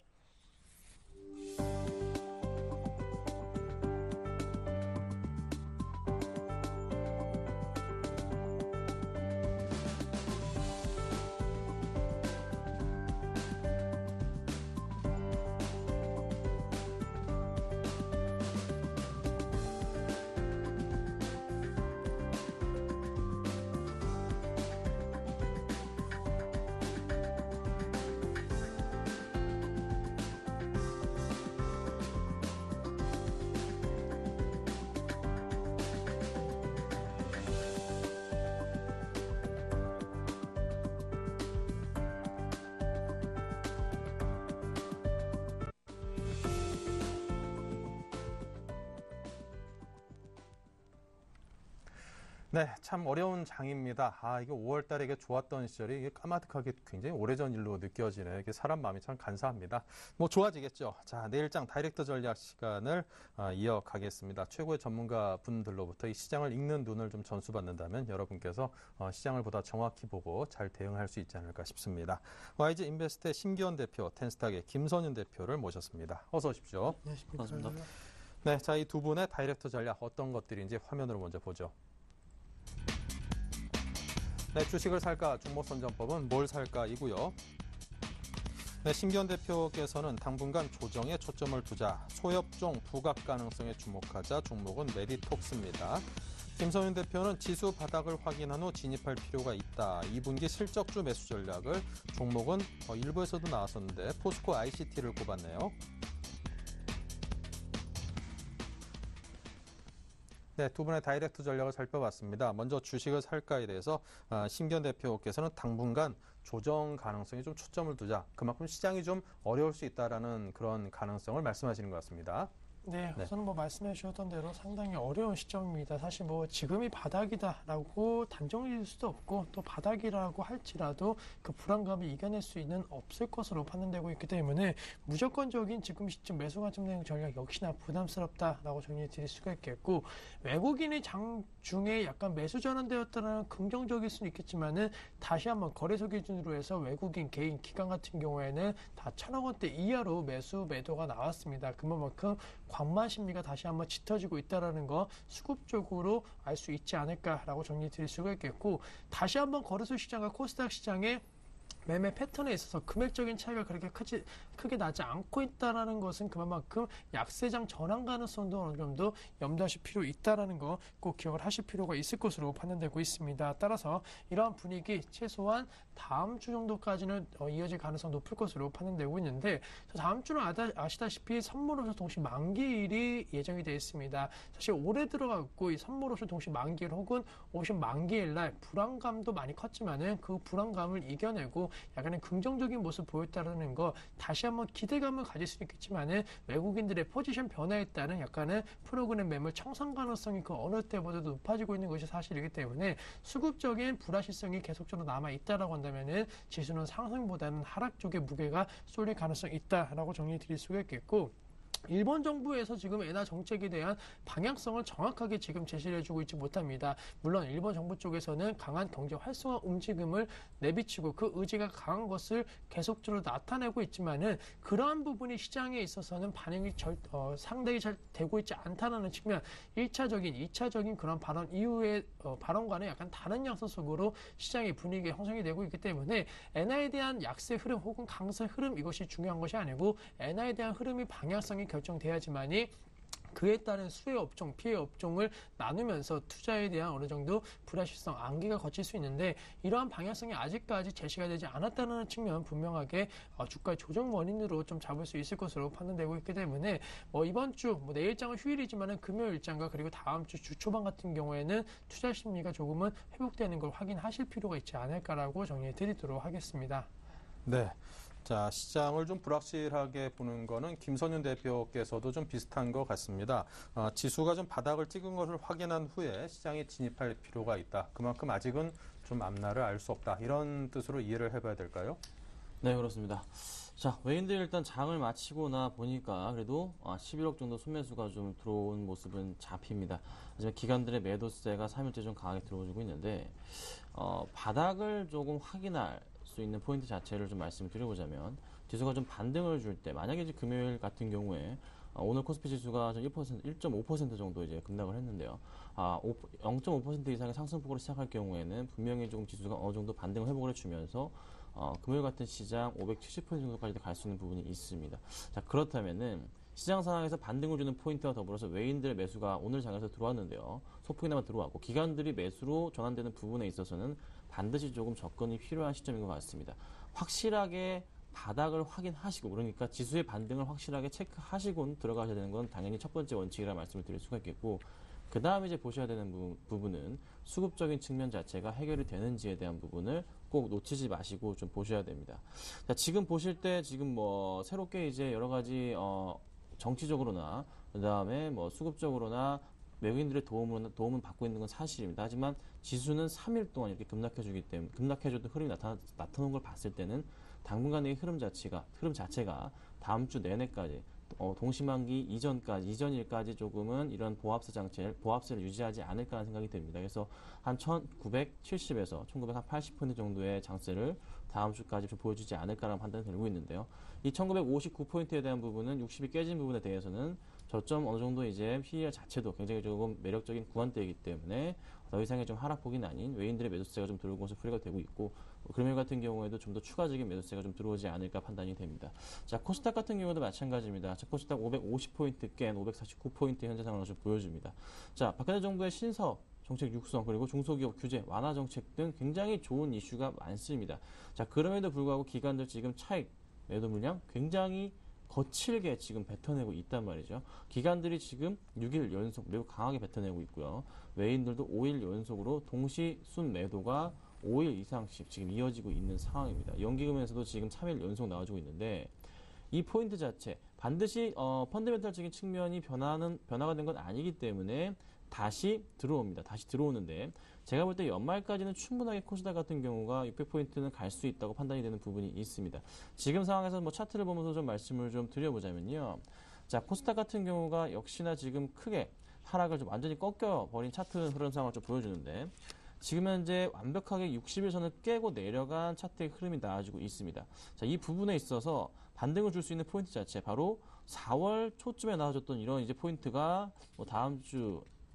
A: 네, 참 어려운 장입니다. 이게 5월 달에 이게 좋았던 시절이 이게 까마득하게 굉장히 오래전 일로 느껴지네. 이게 사람 마음이 참 간사합니다. 뭐 좋아지겠죠. 자, 내일장 다이렉트 전략 시간을 이어가겠습니다. 최고의 전문가 분들로부터 이 시장을 읽는 눈을 좀 전수받는다면 여러분께서 시장을 보다 정확히 보고 잘 대응할 수 있지 않을까 싶습니다. YG 인베스트의 심기원 대표, 텐스탁의 김선윤 대표를 모셨습니다. 어서 오십시오.
E: 네, 반갑습니다.
A: 네, 자, 이 두 분의 다이렉트 전략 어떤 것들인지 화면으로 먼저 보죠. 네, 주식을 살까 종목선정법은 뭘 살까이고요. 네, 심기원 대표께서는 당분간 조정에 초점을 두자, 소엽종 부각 가능성에 주목하자, 종목은 메디톡스입니다. 김선윤 대표는 지수 바닥을 확인한 후 진입할 필요가 있다. 2분기 실적주 매수 전략을, 종목은 일부에서도 나왔었는데 포스코 ICT를 꼽았네요. 네, 두 분의 다이렉트 전략을 살펴봤습니다. 먼저 주식을 살까에 대해서 심기원 대표께서는 당분간 조정 가능성에 좀 초점을 두자. 그만큼 시장이 좀 어려울 수 있다라는 그런 가능성을 말씀하시는 것 같습니다.
E: 네, 우선 말씀해 주셨던 대로 상당히 어려운 시점입니다. 사실 지금이 바닥이다라고 단정지을 수도 없고, 또 바닥이라고 할지라도 그 불안감을 이겨낼 수 있는 없을 것으로 판단되고 있기 때문에 무조건적인 지금 시점 매수 관점 대응 전략 역시나 부담스럽다라고 정리해 드릴 수가 있겠고, 외국인의 장 중에 약간 매수 전환되었다는 긍정적일 수는 있겠지만은 다시 한번 거래소 기준으로 해서 외국인 개인 기관 같은 경우에는 다 1,000억 원대 이하로 매도가 나왔습니다. 그만큼 관만 심리가 다시 한번 짙어지고 있다는 거 수급적으로 알 수 있지 않을까라고 정리 드릴 수가 있겠고, 다시 한번 거래소 시장과 코스닥 시장의 매매 패턴에 있어서 금액적인 차이가 그렇게 크게 나지 않고 있다는 것은 그만큼 약세장 전환 가능성도 어느 정도 염두하실 필요 있다는 거 꼭 기억을 하실 필요가 있을 것으로 판단되고 있습니다. 따라서 이러한 분위기 최소한 다음 주 정도까지는 이어질 가능성 높을 것으로 판단되고 있는데, 다음 주는 아시다시피 선물옵션 동시 만기일이 예정이 되어 있습니다. 사실 올해 들어갔고 이 선물옵션 동시 만기일 혹은 옵션 만기일 날 불안감도 많이 컸지만은 그 불안감을 이겨내고 약간의 긍정적인 모습 보였다는 거, 다시 한번 기대감을 가질 수 있겠지만은 외국인들의 포지션 변화에 따른 약간의 프로그램 매물 청산 가능성이 그 어느 때보다도 높아지고 있는 것이 사실이기 때문에 수급적인 불확실성이 계속적으로 남아 있다라고 한다면은 지수는 상승보다는 하락 쪽에 무게가 쏠릴 가능성이 있다라고 정리 드릴 수가 있겠고, 일본 정부에서 지금 엔화 정책에 대한 방향성을 정확하게 지금 제시를 해주고 있지 못합니다. 물론 일본 정부 쪽에서는 강한 경제 활성화 움직임을 내비치고 그 의지가 강한 것을 계속적으로 나타내고 있지만은 그러한 부분이 시장에 있어서는 반영이 상당히 잘 되고 있지 않다는 측면, 1차적인, 2차적인 그런 발언 이후의 발언과는 약간 다른 양상 속으로 시장의 분위기가 형성이 되고 있기 때문에 엔화에 대한 약세 흐름 혹은 강세 흐름, 이것이 중요한 것이 아니고 엔화에 대한 흐름이 방향성이 결정돼야지만이 그에 따른 수혜 업종, 피해 업종을 나누면서 투자에 대한 어느 정도 불확실성, 안개가 걷힐 수 있는데, 이러한 방향성이 아직까지 제시가 되지 않았다는 측면 분명하게 주가의 조정 원인으로 좀 잡을 수 있을 것으로 판단되고 있기 때문에 이번 주 내일장은 휴일이지만은 금요일장과 그리고 다음 주 주 초반 같은 경우에는 투자 심리가 조금은 회복되는 걸 확인하실 필요가 있지 않을까라고 정리해 드리도록 하겠습니다.
A: 네. 자, 시장을 좀 불확실하게 보는 거는 김선윤 대표께서도 좀 비슷한 것 같습니다. 지수가 좀 바닥을 찍은 것을 확인한 후에 시장에 진입할 필요가 있다. 그만큼 아직은 좀 앞날을 알 수 없다. 이런 뜻으로 이해를 해봐야 될까요?
F: 네, 그렇습니다. 자, 외인들 일단 장을 마치고 나 보니까 그래도 11억 정도 순매수가 좀 들어온 모습은 잡힙니다. 하지만 기관들의 매도세가 3일째 좀 강하게 들어오고 있는데 바닥을 조금 확인할 수 있는 포인트 자체를 좀 말씀을 드려보자면 지수가 좀 반등을 줄 때 만약에 이제 금요일 같은 경우에 오늘 코스피 지수가 1.5% 정도 이제 급락을 했는데요. 0.5% 이상의 상승폭으로 시작할 경우에는 분명히 조금 지수가 어느 정도 반등을 회복을 해주면서 금요일 같은 시장 570% 정도까지 갈 수 있는 부분이 있습니다. 자, 그렇다면은 시장 상황에서 반등을 주는 포인트와 더불어서 외인들의 매수가 오늘 장에서 들어왔는데요. 소폭이나마 들어왔고 기관들이 매수로 전환되는 부분에 있어서는 반드시 조금 접근이 필요한 시점인 것 같습니다. 확실하게 바닥을 확인하시고 그러니까 지수의 반등을 확실하게 체크하시고 들어가셔야 되는 건 당연히 첫 번째 원칙이라 말씀을 드릴 수가 있겠고 그 다음에 이제 보셔야 되는 부분은 수급적인 측면 자체가 해결이 되는지에 대한 부분을 꼭 놓치지 마시고 좀 보셔야 됩니다. 자, 지금 보실 때 지금 뭐 새롭게 이제 여러 가지 정치적으로나 그 다음에 뭐 수급적으로나 외국인들의 도움은 받고 있는 건 사실입니다. 하지만 지수는 3일 동안 이렇게 급락해주던 흐름이 나타나는 걸 봤을 때는 당분간의 흐름 자체가 다음 주 내내까지 동시만기 이전일까지 조금은 이런 보합세를 유지하지 않을까 하는 생각이 듭니다. 그래서 한 1970에서 1980% 정도의 장세를 다음 주까지 좀 보여주지 않을까라는 판단이 들고 있는데요. 이 1959포인트에 대한 부분은 60이 깨진 부분에 대해서는 저점 어느 정도 이제 PER 자체도 굉장히 조금 매력적인 구간대이기 때문에 더 이상의 좀 하락폭이 아닌 외인들의 매도세가 좀 들어오고 풀이가 되고 있고 금요일 같은 경우에도 좀 더 추가적인 매도세가 좀 들어오지 않을까 판단이 됩니다. 자, 코스닥 같은 경우도 마찬가지입니다. 자, 코스닥 550포인트 깬 549포인트 현재 상황을 좀 보여줍니다. 자, 박근혜 정부의 신서 정책 육성 그리고 중소기업 규제 완화 정책 등 굉장히 좋은 이슈가 많습니다. 자, 그럼에도 불구하고 기관들 지금 차익 매도 물량 굉장히 거칠게 지금 뱉어내고 있단 말이죠. 기관들이 지금 6일 연속 매우 강하게 뱉어내고 있고요. 외인들도 5일 연속으로 동시 순 매도가 5일 이상씩 지금 이어지고 있는 상황입니다. 연기금에서도 지금 3일 연속 나와주고 있는데 이 포인트 자체 반드시 펀더멘탈적인 측면이 변화가 된 건 아니기 때문에 다시 들어옵니다. 다시 들어오는데 제가 볼 때 연말까지는 충분하게 코스닥 같은 경우가 600포인트는 갈 수 있다고 판단이 되는 부분이 있습니다. 지금 상황에서 뭐 차트를 보면서 좀 말씀을 좀 드려보자면요. 자, 코스닥 같은 경우가 역시나 지금 크게 하락을 좀 완전히 꺾여버린 차트 흐름 상황을 좀 보여주는데 지금 현재 완벽하게 60일선을 깨고 내려간 차트의 흐름이 나와주고 있습니다. 자, 이 부분에 있어서 반등을 줄 수 있는 포인트 자체 바로 4월 초쯤에 나와줬던 이런 이제 포인트가 뭐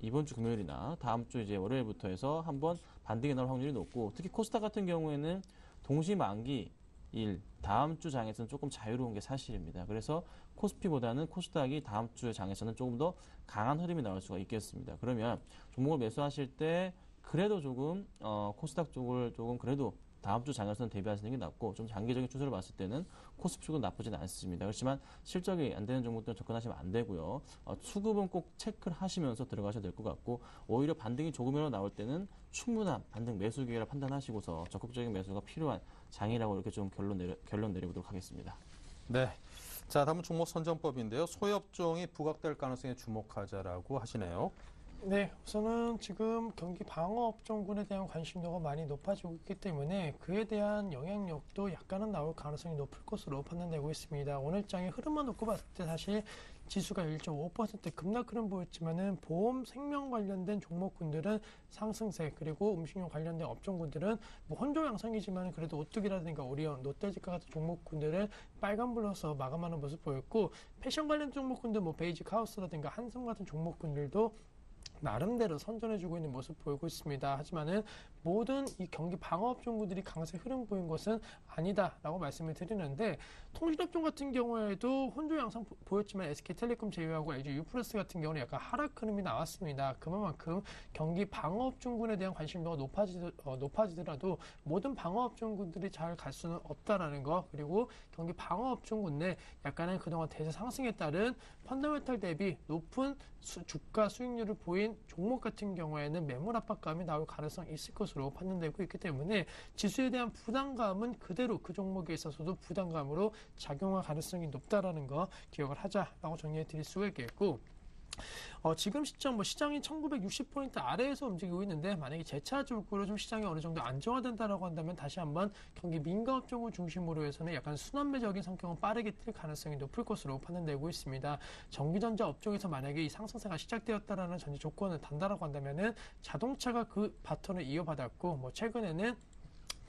F: 이번 주 금요일이나 다음 주 이제 월요일부터 해서 한번 반등이 나올 확률이 높고 특히 코스닥 같은 경우에는 동시만기일 다음 주 장에서는 조금 자유로운 게 사실입니다. 그래서 코스피보다는 코스닥이 다음 주 장에서는 조금 더 강한 흐름이 나올 수가 있겠습니다. 그러면 종목을 매수하실 때 그래도 조금 코스닥 쪽을 조금 그래도 다음 주 장에서는 대비하시는 게 낫고 좀 장기적인 추세를 봤을 때는 코스피 쪽은 나쁘진 않습니다. 그렇지만 실적이 안 되는 종목들은 접근하시면 안 되고요. 수급은 꼭 체크를 하시면서 들어가셔야 될 것 같고 오히려 반등이 조금이라도 나올 때는 충분한 반등 매수 기회라 판단하시고서 적극적인 매수가 필요한 장이라고 이렇게 좀 결론 내려보도록 하겠습니다.
A: 네. 자, 다음은 종목 선정법인데요. 소협종이 부각될 가능성에 주목하자라고 하시네요.
E: 네, 우선은 지금 경기 방어업종군에 대한 관심도가 많이 높아지고 있기 때문에 그에 대한 영향력도 약간은 나올 가능성이 높을 것으로 판단되고 있습니다. 오늘 장의 흐름만 놓고 봤을 때 사실 지수가 1.5% 급락 흐름 보였지만은 보험, 생명 관련된 종목군들은 상승세 그리고 음식료 관련된 업종군들은 뭐 혼조 양상이지만 그래도 오뚜기라든가 오리온, 롯데지카 같은 종목군들은 빨간불로서 마감하는 모습 보였고 패션 관련 종목군들 뭐 베이직 하우스라든가 한섬 같은 종목군들도 나름대로 선전해주고 있는 모습 보이고 있습니다. 하지만은 모든 이 경기 방어업종군들이 강세 흐름 보인 것은 아니다라고 말씀을 드리는데 통신업종 같은 경우에도 혼조 양상 보였지만 SK텔레콤 제외하고 LG U+플러스 같은 경우는 약간 하락 흐름이 나왔습니다. 그만큼 경기 방어업종군에 대한 관심도가 높아지더라도 모든 방어업종군들이 잘 갈 수는 없다라는 거 그리고 경기 방어업종군 내 약간은 그동안 대세 상승에 따른 펀더멘탈 대비 높은 주가 수익률을 보인 있는 종목 같은 경우에는 매물 압박감이 나올 가능성이 있을 것으로 판단되고 있기 때문에 지수에 대한 부담감은 그대로 그 종목에 있어서도 부담감으로 작용할 가능성이 높다라는 거 기억을 하자라고 정리해 드릴 수가 있겠고, 지금 시점 시장이 1960포인트 아래에서 움직이고 있는데, 만약에 재차적으로 좀 시장이 어느 정도 안정화된다라고 한다면 다시 한번 경기 민가업종을 중심으로 해서는 약간 순환매적인 성격은 빠르게 뛸 가능성이 높을 것으로 판단되고 있습니다. 전기전자 업종에서 만약에 이 상승세가 시작되었다라는 전제 조건을 단다라고 한다면은 자동차가 그 바톤을 이어받았고, 최근에는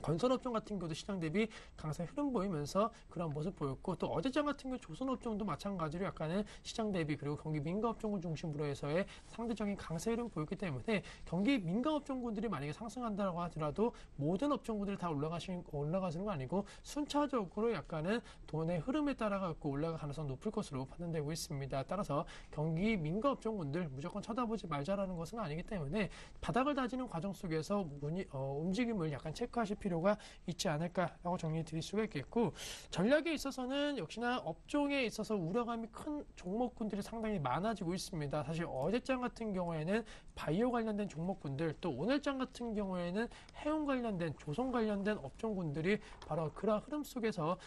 E: 건설업종 같은 경우도 시장 대비 강세 흐름 보이면서 그런 모습 보였고, 또 어제장 같은 경우 조선업종도 마찬가지로 약간은 시장 대비 그리고 경기 민가업종을 중심으로 해서의 상대적인 강세 흐름 보였기 때문에 경기 민가업종군들이 만약에 상승한다고 하더라도 모든 업종군들이 다 올라가시는 거 아니고 순차적으로 약간은 돈의 흐름에 따라 갖고 올라갈 가능성 높을 것으로 판단되고 있습니다. 따라서 경기 민가업종군들 무조건 쳐다보지 말자라는 것은 아니기 때문에 바닥을 다지는 과정 속에서 움직임을 약간 체크하실 필요가 있지 않을까라고 정리해 드릴 수가 있겠고, 전략에 있어서는 역시나 업종에 있어서 우려감이 큰 종목군들이 상당히 많아지고 있습니다. 사실 어제장 같은 경우에는 바이오 관련된 종목군들, 또 오늘장 같은 경우에는 해운 관련된 조선 관련된 업종군들이 바로 그런 흐름 속에서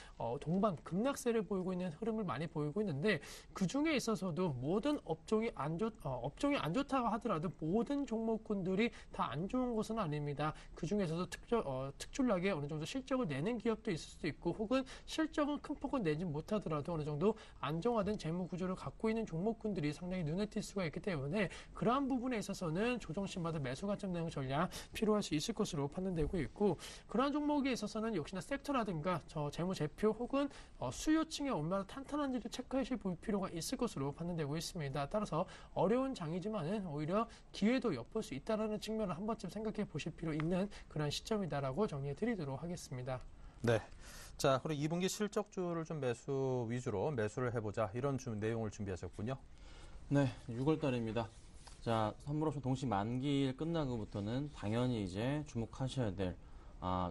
E: 동반 급락세를 보이고 있는 흐름을 많이 보이고 있는데, 그 중에 있어서도 모든 업종이 안 좋다고 하더라도 모든 종목군들이 다 안 좋은 것은 아닙니다. 그 중에서도 특출나게 어느 정도 실적을 내는 기업도 있을 수도 있고, 혹은 실적은 큰 폭은 내지 못하더라도 어느 정도 안정화된 재무 구조를 갖고 있는 종목군들이 상당히 눈에 띌 수가 있기 때문에 그러한 부분에 있어서는 조정신마다 매수 관점 대응 전략 필요할 수 있을 것으로 판단되고 있고, 그러한 종목에 있어서는 역시나 섹터라든가 재무제표 혹은 수요층의 얼마나 탄탄한지를 체크하실 필요가 있을 것으로 판단되고 있습니다. 따라서 어려운 장이지만은 오히려 기회도 엿볼 수 있다는 측면을 한 번쯤 생각해 보실 필요 있는 그런 시점이다라고 정리해 드리도록 하겠습니다.
A: 네. 자, 그리고 2분기 실적주를 좀 매수 위주로 매수를 해보자, 이런 내용을 준비하셨군요.
F: 네, 6월 달입니다. 자, 선물옵션 동시 만기일 끝나고부터는 당연히 이제 주목하셔야 될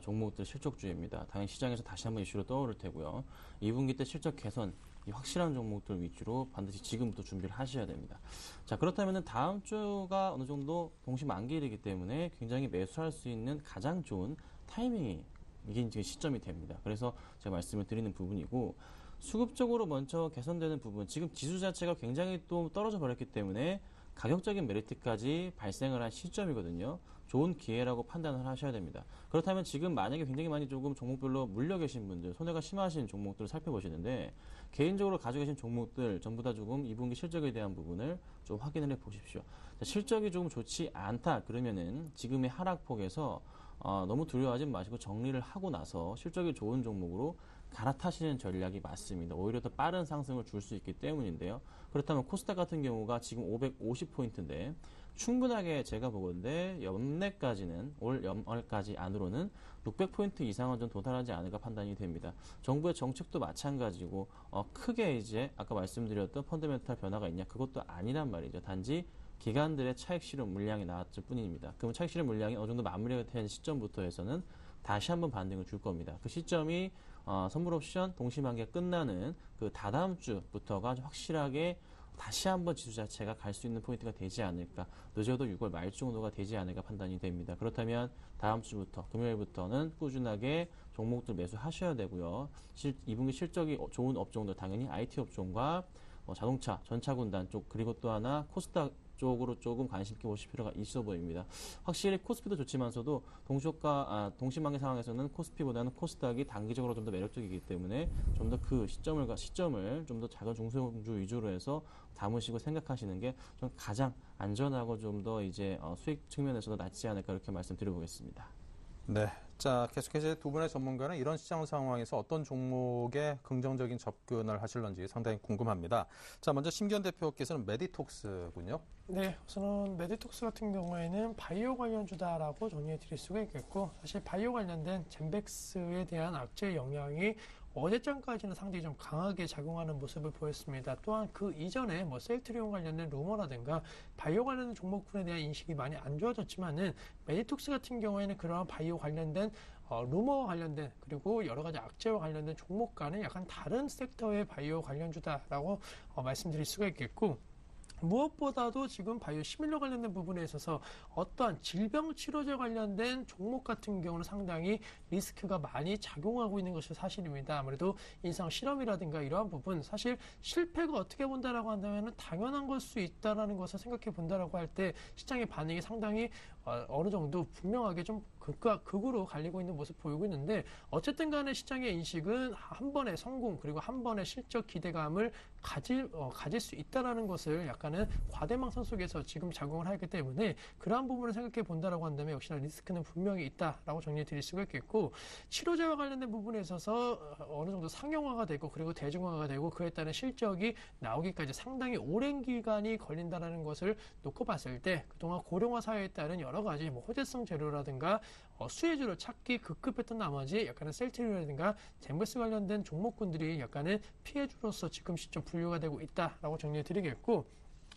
F: 종목들 실적주입니다. 당연히 시장에서 다시 한번 이슈로 떠오를 테고요. 2분기 때 실적 개선, 이 확실한 종목들 위주로 반드시 지금부터 준비를 하셔야 됩니다. 자, 그렇다면 다음 주가 어느 정도 동시 만기일이기 때문에 굉장히 매수할 수 있는 가장 좋은 타이밍이 이게 지금 시점이 됩니다. 그래서 제가 말씀을 드리는 부분이고, 수급적으로 먼저 개선되는 부분, 지금 지수 자체가 굉장히 또 떨어져 버렸기 때문에 가격적인 메리트까지 발생을 한 시점이거든요. 좋은 기회라고 판단을 하셔야 됩니다. 그렇다면 지금 만약에 굉장히 많이 조금 종목별로 물려 계신 분들, 손해가 심하신 종목들을 살펴보시는데, 개인적으로 가지고 계신 종목들 전부 다 조금 2분기 실적에 대한 부분을 좀 확인을 해 보십시오. 자, 실적이 조금 좋지 않다 그러면은 지금의 하락폭에서 너무 두려워하지 마시고 정리를 하고 나서 실적이 좋은 종목으로 갈아타시는 전략이 맞습니다. 오히려 더 빠른 상승을 줄 수 있기 때문인데요. 그렇다면 코스닥 같은 경우가 지금 550포인트인데 충분하게 제가 보건대 연내까지는, 올 연말까지 안으로는 600포인트 이상은 좀 도달하지 않을까 판단이 됩니다. 정부의 정책도 마찬가지고 크게 이제 아까 말씀드렸던 펀더멘탈 변화가 있냐, 그것도 아니란 말이죠. 단지 기관들의 차익 실현 물량이 나왔을 뿐입니다. 그러면 차익 실현 물량이 어느 정도 마무리가 된 시점부터 해서는 다시 한번 반등을 줄 겁니다. 그 시점이 선물옵션 동시만기가 끝나는 그 다다음 주부터가 확실하게 다시 한번 지수 자체가 갈 수 있는 포인트가 되지 않을까, 늦어도 6월 말 정도가 되지 않을까 판단이 됩니다. 그렇다면 다음 주부터 금요일부터는 꾸준하게 종목들 매수하셔야 되고요. 2분기 실적이 좋은 업종들, 당연히 IT 업종과 자동차, 전차군단 쪽, 그리고 또 하나 코스닥 쪽으로 조금 관심 있게 보실 필요가 있어 보입니다. 확실히 코스피도 좋지만서도 동시만기 상황에서는 코스피보다는 코스닥이 단기적으로 좀 더 매력적이기 때문에 좀 더 그 시점을 좀 더 작은 중소형주 위주로 해서 담으시고 생각하시는 게 좀 가장 안전하고 좀 더 이제 수익 측면에서도 낫지 않을까, 이렇게 말씀드려보겠습니다.
A: 네. 자, 계속해서 두 분의 전문가는 이런 시장 상황에서 어떤 종목에 긍정적인 접근을 하실런지 상당히 궁금합니다. 자, 먼저 심기현 대표께서는 메디톡스군요.
E: 네, 우선은 메디톡스 같은 경우에는 바이오 관련주다라고 정리해 드릴 수가 있겠고, 사실 바이오 관련된 젠백스에 대한 악재 영향이 어제장까지는 상당히 좀 강하게 작용하는 모습을 보였습니다. 또한 그 이전에 셀트리온 관련된 루머라든가 바이오 관련된 종목군에 대한 인식이 많이 안 좋아졌지만은, 메디톡스 같은 경우에는 그러한 바이오 관련된 루머와 관련된, 그리고 여러 가지 악재와 관련된 종목과는 약간 다른 섹터의 바이오 관련주다라고 말씀드릴 수가 있겠고, 무엇보다도 지금 바이오 시밀러 관련된 부분에 있어서 어떠한 질병 치료제 관련된 종목 같은 경우는 상당히 리스크가 많이 작용하고 있는 것이 사실입니다. 아무래도 임상 실험이라든가 이러한 부분, 사실 실패가 어떻게 본다라고 한다면 당연한 걸 수 있다라는 것을 생각해 본다라고 할 때 시장의 반응이 상당히 어느 정도 분명하게 좀 극과 극으로 갈리고 있는 모습 보이고 있는데, 어쨌든 간에 시장의 인식은 한 번의 성공 그리고 한 번의 실적 기대감을 가질 수 있다라는 것을 약간은 과대망상 속에서 지금 작용을 하기 때문에, 그러한 부분을 생각해 본다라고 한다면 역시나 리스크는 분명히 있다라고 정리해 드릴 수가 있겠고, 치료제와 관련된 부분에 있어서 어느 정도 상용화가 되고 그리고 대중화가 되고 그에 따른 실적이 나오기까지 상당히 오랜 기간이 걸린다라는 것을 놓고 봤을 때, 그동안 고령화 사회에 따른 여러 가지 호재성 재료라든가 수혜주를 찾기 급급했던 나머지 약간은 셀트리라든가 젠버스 관련된 종목군들이 약간은 피해주로서 지금 시점 분류가 되고 있다라고 정리해 드리겠고,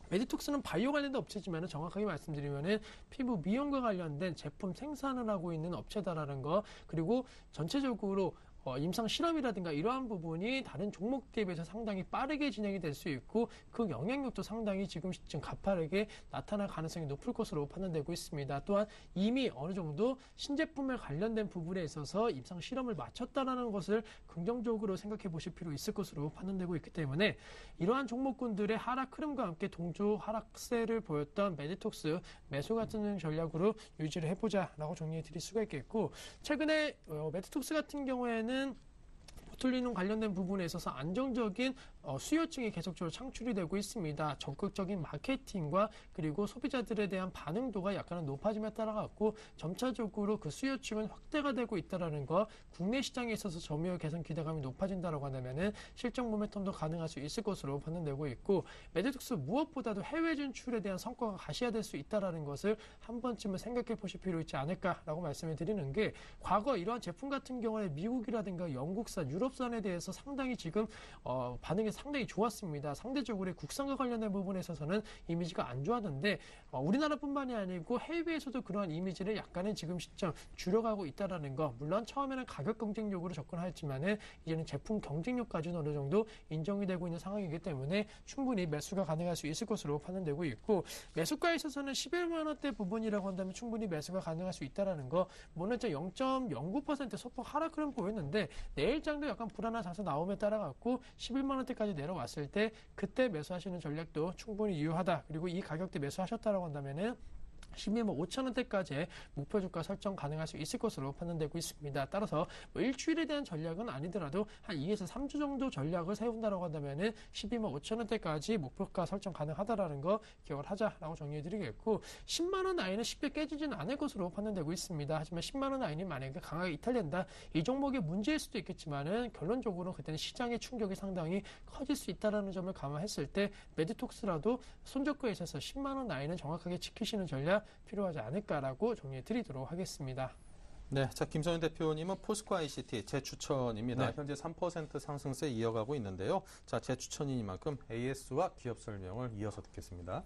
E: 메디톡스는 바이오 관련된 업체지만 정확하게 말씀드리면은 피부 미용과 관련된 제품 생산을 하고 있는 업체다라는 거, 그리고 전체적으로 임상 실험이라든가 이러한 부분이 다른 종목 대비해서 상당히 빠르게 진행이 될 수 있고, 그 영향력도 상당히 지금 시점 가파르게 나타날 가능성이 높을 것으로 판단되고 있습니다. 또한 이미 어느 정도 신제품에 관련된 부분에 있어서 임상 실험을 마쳤다라는 것을 긍정적으로 생각해 보실 필요 있을 것으로 판단되고 있기 때문에, 이러한 종목군들의 하락 흐름과 함께 동조 하락세를 보였던 메디톡스 매수 같은 전략으로 유지를 해보자라고 정리해 드릴 수가 있겠고, 최근에 메디톡스 같은 경우에는 보툴리눔 관련된 부분에 있어서 안정적인 수요층이 계속적으로 창출이 되고 있습니다. 적극적인 마케팅과 그리고 소비자들에 대한 반응도가 약간은 높아짐에 따라 갖고 점차적으로 그 수요층은 확대가 되고 있다는 거, 국내 시장에 있어서 점유율 개선 기대감이 높아진다고 한다면은 실적 모멘텀도 가능할 수 있을 것으로 판단되고 있고, 메디톡스 무엇보다도 해외 진출에 대한 성과가 가시화될 수 있다는 것을 한 번쯤은 생각해 보실 필요 있지 않을까라고 말씀을 드리는 게, 과거 이러한 제품 같은 경우에 미국이라든가 영국산, 유럽산에 대해서 상당히 지금 반응이 상당히 좋았습니다. 상대적으로 국산과 관련된 부분에 있어서는 이미지가 안 좋았는데, 우리나라뿐만이 아니고 해외에서도 그러한 이미지를 약간은 지금 시점 줄여가고 있다는 거, 물론 처음에는 가격 경쟁력으로 접근하였지만은 이제는 제품 경쟁력까지는 어느 정도 인정이 되고 있는 상황이기 때문에 충분히 매수가 가능할 수 있을 것으로 판단되고 있고, 매수가에 있어서는 11만 원대 부분이라고 한다면 충분히 매수가 가능할 수 있다는 거, 오늘 0.09% 소폭 하락 흐름 보였는데 내일장도 약간 불안한 장세 나옴에 따라 갖고 11만 원대까지 내려왔을 때 그때 매수하시는 전략도 충분히 유효하다. 그리고 이 가격대 매수하셨다라고 한다면은 12만 5천 원대까지의 목표 주가 설정 가능할 수 있을 것으로 판단되고 있습니다. 따라서 일주일에 대한 전략은 아니더라도 한 2에서 3주 정도 전략을 세운다라고 한다면은 12만 5천 원대까지 목표가 설정 가능하다라는 거 기억을 하자라고 정리해드리겠고, 10만 원 라인은 쉽게 깨지지는 않을 것으로 판단되고 있습니다. 하지만 10만 원 라인이 만약에 강하게 이탈된다, 이 종목의 문제일 수도 있겠지만은 결론적으로 그때는 시장의 충격이 상당히 커질 수 있다라는 점을 감안했을 때 메디톡스라도 손절가에 있어서 10만 원 라인은 정확하게 지키시는 전략 필요하지 않을까라고 정리해 드리도록 하겠습니다.
A: 네, 자 김성현 대표님은 포스코 ICT 제 추천입니다.
F: 네.
A: 현재 3% 상승세 이어가고 있는데요. 자, 제 추천이니만큼 AS와 기업 설명을 이어서 듣겠습니다.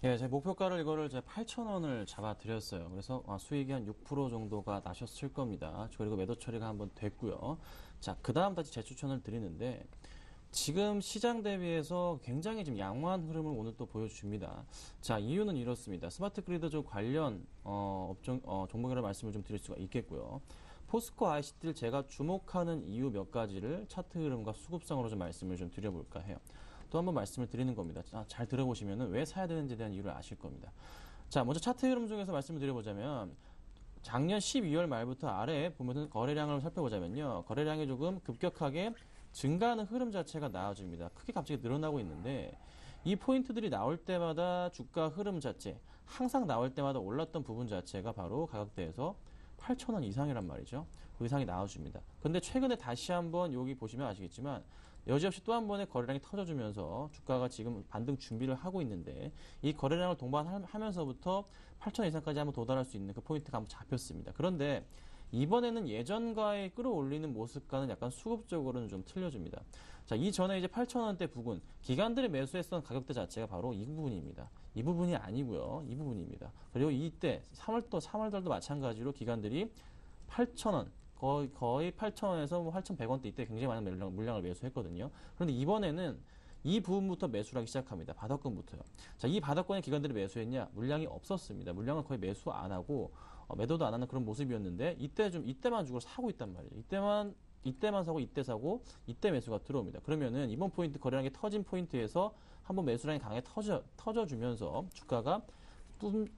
F: 예, 제 목표가를 이거를 제가 8,000원을 잡아드렸어요. 그래서 수익이 한 6% 정도가 나셨을 겁니다. 그리고 매도 처리가 한번 됐고요. 자, 그 다음 다시 재추천을 드리는데, 지금 시장 대비해서 굉장히 좀 양호한 흐름을 오늘 또 보여줍니다. 자, 이유는 이렇습니다. 스마트 그리드 관련 종목이라는 말씀을 좀 드릴 수가 있겠고요. 포스코 ICT를 제가 주목하는 이유 몇 가지를 차트 흐름과 수급성으로 좀 말씀을 좀 드려볼까 해요. 또 한번 말씀을 드리는 겁니다. 잘 들어보시면 왜 사야 되는지에 대한 이유를 아실 겁니다. 자, 먼저 차트 흐름 중에서 말씀을 드려보자면, 작년 12월 말부터 아래에 보면은 거래량을 살펴보자면요. 거래량이 조금 급격하게 증가하는 흐름 자체가 나와줍니다. 크게 갑자기 늘어나고 있는데, 이 포인트들이 나올 때마다 주가 흐름 자체, 항상 나올 때마다 올랐던 부분 자체가 바로 가격대에서 8,000원 이상이란 말이죠. 그 이상이 나와줍니다. 근데 최근에 다시 한번 여기 보시면 아시겠지만 여지없이 또 한 번의 거래량이 터져주면서 주가가 지금 반등 준비를 하고 있는데, 이 거래량을 동반하면서부터 8,000원 이상까지 한번 도달할 수 있는 그 포인트가 한번 잡혔습니다. 그런데 이번에는 예전과의 끌어올리는 모습과는 약간 수급적으로는 좀 틀려집니다. 자, 이전에 이제 8,000원대 부근, 기관들이 매수했던 가격대 자체가 바로 이 부분입니다. 이 부분이 아니고요. 이 부분입니다. 그리고 이때 3월달도 마찬가지로 기관들이 8,000원, 거의 8,000원에서 8,100원대 이때 굉장히 많은 물량을 매수했거든요. 그런데 이번에는 이 부분부터 매수를 하기 시작합니다. 바닥권부터요. 자, 이 바닥권에 기관들이 매수했냐? 물량이 없었습니다. 물량을 거의 매수 안 하고 매도도 안 하는 그런 모습이었는데 이때만 주고 사고 있단 말이에요. 이때만 사고 이때 사고 이때 매수가 들어옵니다. 그러면은 이번 포인트 거래량이 터진 포인트에서 한번 매수량이 강하게 터져주면서 주가가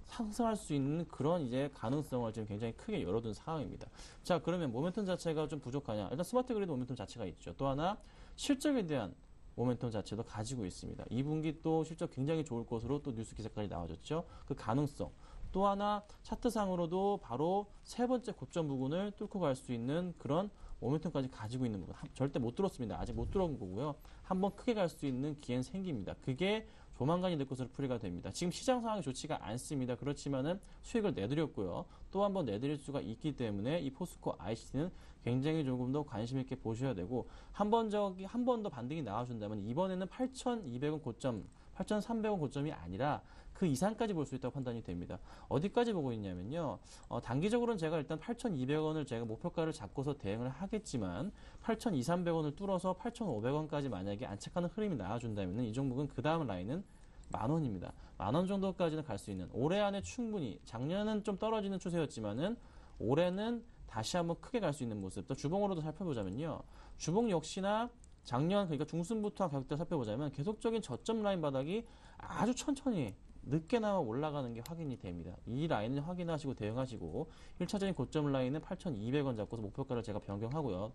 F: 상승할 수 있는 그런 이제 가능성을 지금 굉장히 크게 열어둔 상황입니다. 자, 그러면 모멘텀 자체가 좀 부족하냐? 일단 스마트 그리드 모멘텀 자체가 있죠. 또 하나 실적에 대한 모멘텀 자체도 가지고 있습니다. 2분기 또 실적 굉장히 좋을 것으로 또 뉴스 기사까지 나와줬죠. 그 가능성. 또 하나 차트상으로도 바로 세 번째 고점 부분을 뚫고 갈 수 있는 그런 모멘텀까지 가지고 있는 부분. 절대 못 뚫었습니다. 아직 못 뚫은 거고요. 한번 크게 갈 수 있는 기회는 생깁니다. 그게 조만간이 될 것으로 풀이가 됩니다. 지금 시장 상황이 좋지가 않습니다. 그렇지만은 수익을 내드렸고요. 또 한 번 내드릴 수가 있기 때문에 이 포스코 ICT는 굉장히 조금 더 관심 있게 보셔야 되고 한 번 더 반등이 나와준다면 이번에는 8,200원 고점, 8,300원 고점이 아니라 그 이상까지 볼 수 있다고 판단이 됩니다. 어디까지 보고 있냐면요. 단기적으로는 제가 일단 8,200원을 제가 목표가를 잡고서 대응을 하겠지만 8,200~300원을 뚫어서 8,500원까지 만약에 안착하는 흐름이 나와준다면 이 종목은 그 다음 라인은 10,000원입니다. 10,000원 정도까지는 갈 수 있는 올해 안에 충분히 작년은 좀 떨어지는 추세였지만은 올해는 다시 한번 크게 갈 수 있는 모습. 또 주봉으로도 살펴보자면요. 주봉 역시나 작년 그러니까 중순부터 가격대 살펴보자면 계속적인 저점 라인 바닥이 아주 천천히 늦게나마 올라가는 게 확인이 됩니다. 이 라인을 확인하시고 대응하시고 1차적인 고점 라인은 8,200원 잡고서 목표가를 제가 변경하고요.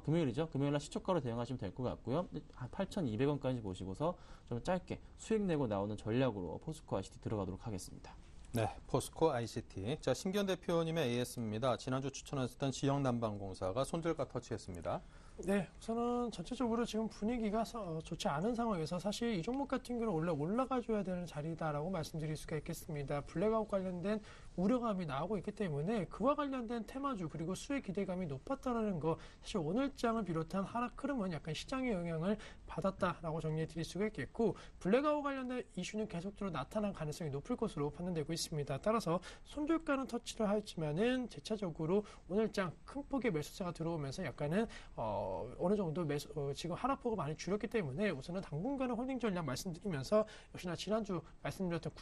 F: 금요일이죠. 금요일날 시초가로 대응하시면 될 것 같고요. 8,200원까지 보시고서 좀 짧게 수익 내고 나오는 전략으로 포스코 ICT 들어가도록 하겠습니다.
A: 네, 포스코 ICT. 자, 신기현 대표님의 AS입니다. 지난주 추천하셨던 지역난방공사가 손절가 터치했습니다.
E: 네, 우선은 전체적으로 지금 분위기가 좋지 않은 상황에서 사실 이 종목 같은 경우는 원래 올라가줘야 되는 자리다라고 말씀드릴 수가 있겠습니다. 블랙아웃 관련된 우려감이 나오고 있기 때문에 그와 관련된 테마주 그리고 수익 기대감이 높았다는 거 사실 오늘장을 비롯한 하락 흐름은 약간 시장의 영향을 받았다라고 정리해 드릴 수가 있겠고 블랙아웃 관련된 이슈는 계속적으로 나타날 가능성이 높을 것으로 판단되고 있습니다. 따라서 손절가는 터치를 하였지만은 재차적으로 오늘장 큰 폭의 매수세가 들어오면서 약간은 어느 정도 지금 하락폭을 많이 줄였기 때문에 우선은 당분간은 홀딩 전략 말씀드리면서 역시나 지난주 말씀드렸던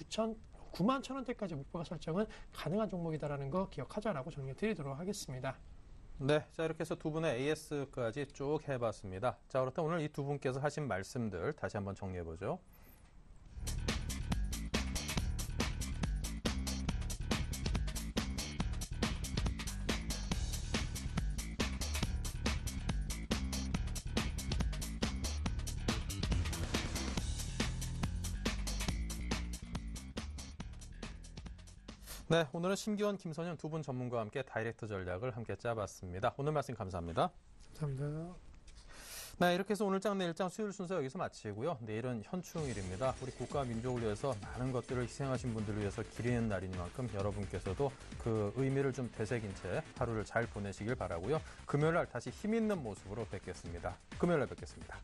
E: 91,000원대까지 목표가 설정은 가능한 종목이다라는 거 기억하자라고 정리해 드리도록 하겠습니다.
A: 네, 자 이렇게 해서 두 분의 AS까지 쭉 해봤습니다. 자, 그렇다면 오늘 이 두 분께서 하신 말씀들 다시 한번 정리해보죠. 네, 오늘은 신기원, 김선영 두 분 전문가와 함께 다이렉트 전략을 함께 짜봤습니다. 오늘 말씀 감사합니다.
E: 감사합니다.
A: 네, 이렇게 해서 오늘장 내일장 수요일 순서 여기서 마치고요. 내일은 현충일입니다. 우리 국가와 민족을 위해서 많은 것들을 희생하신 분들을 위해서 기리는 날이니만큼 여러분께서도 그 의미를 좀 되새긴 채 하루를 잘 보내시길 바라고요. 금요일 날 다시 힘 있는 모습으로 뵙겠습니다. 금요일 날 뵙겠습니다.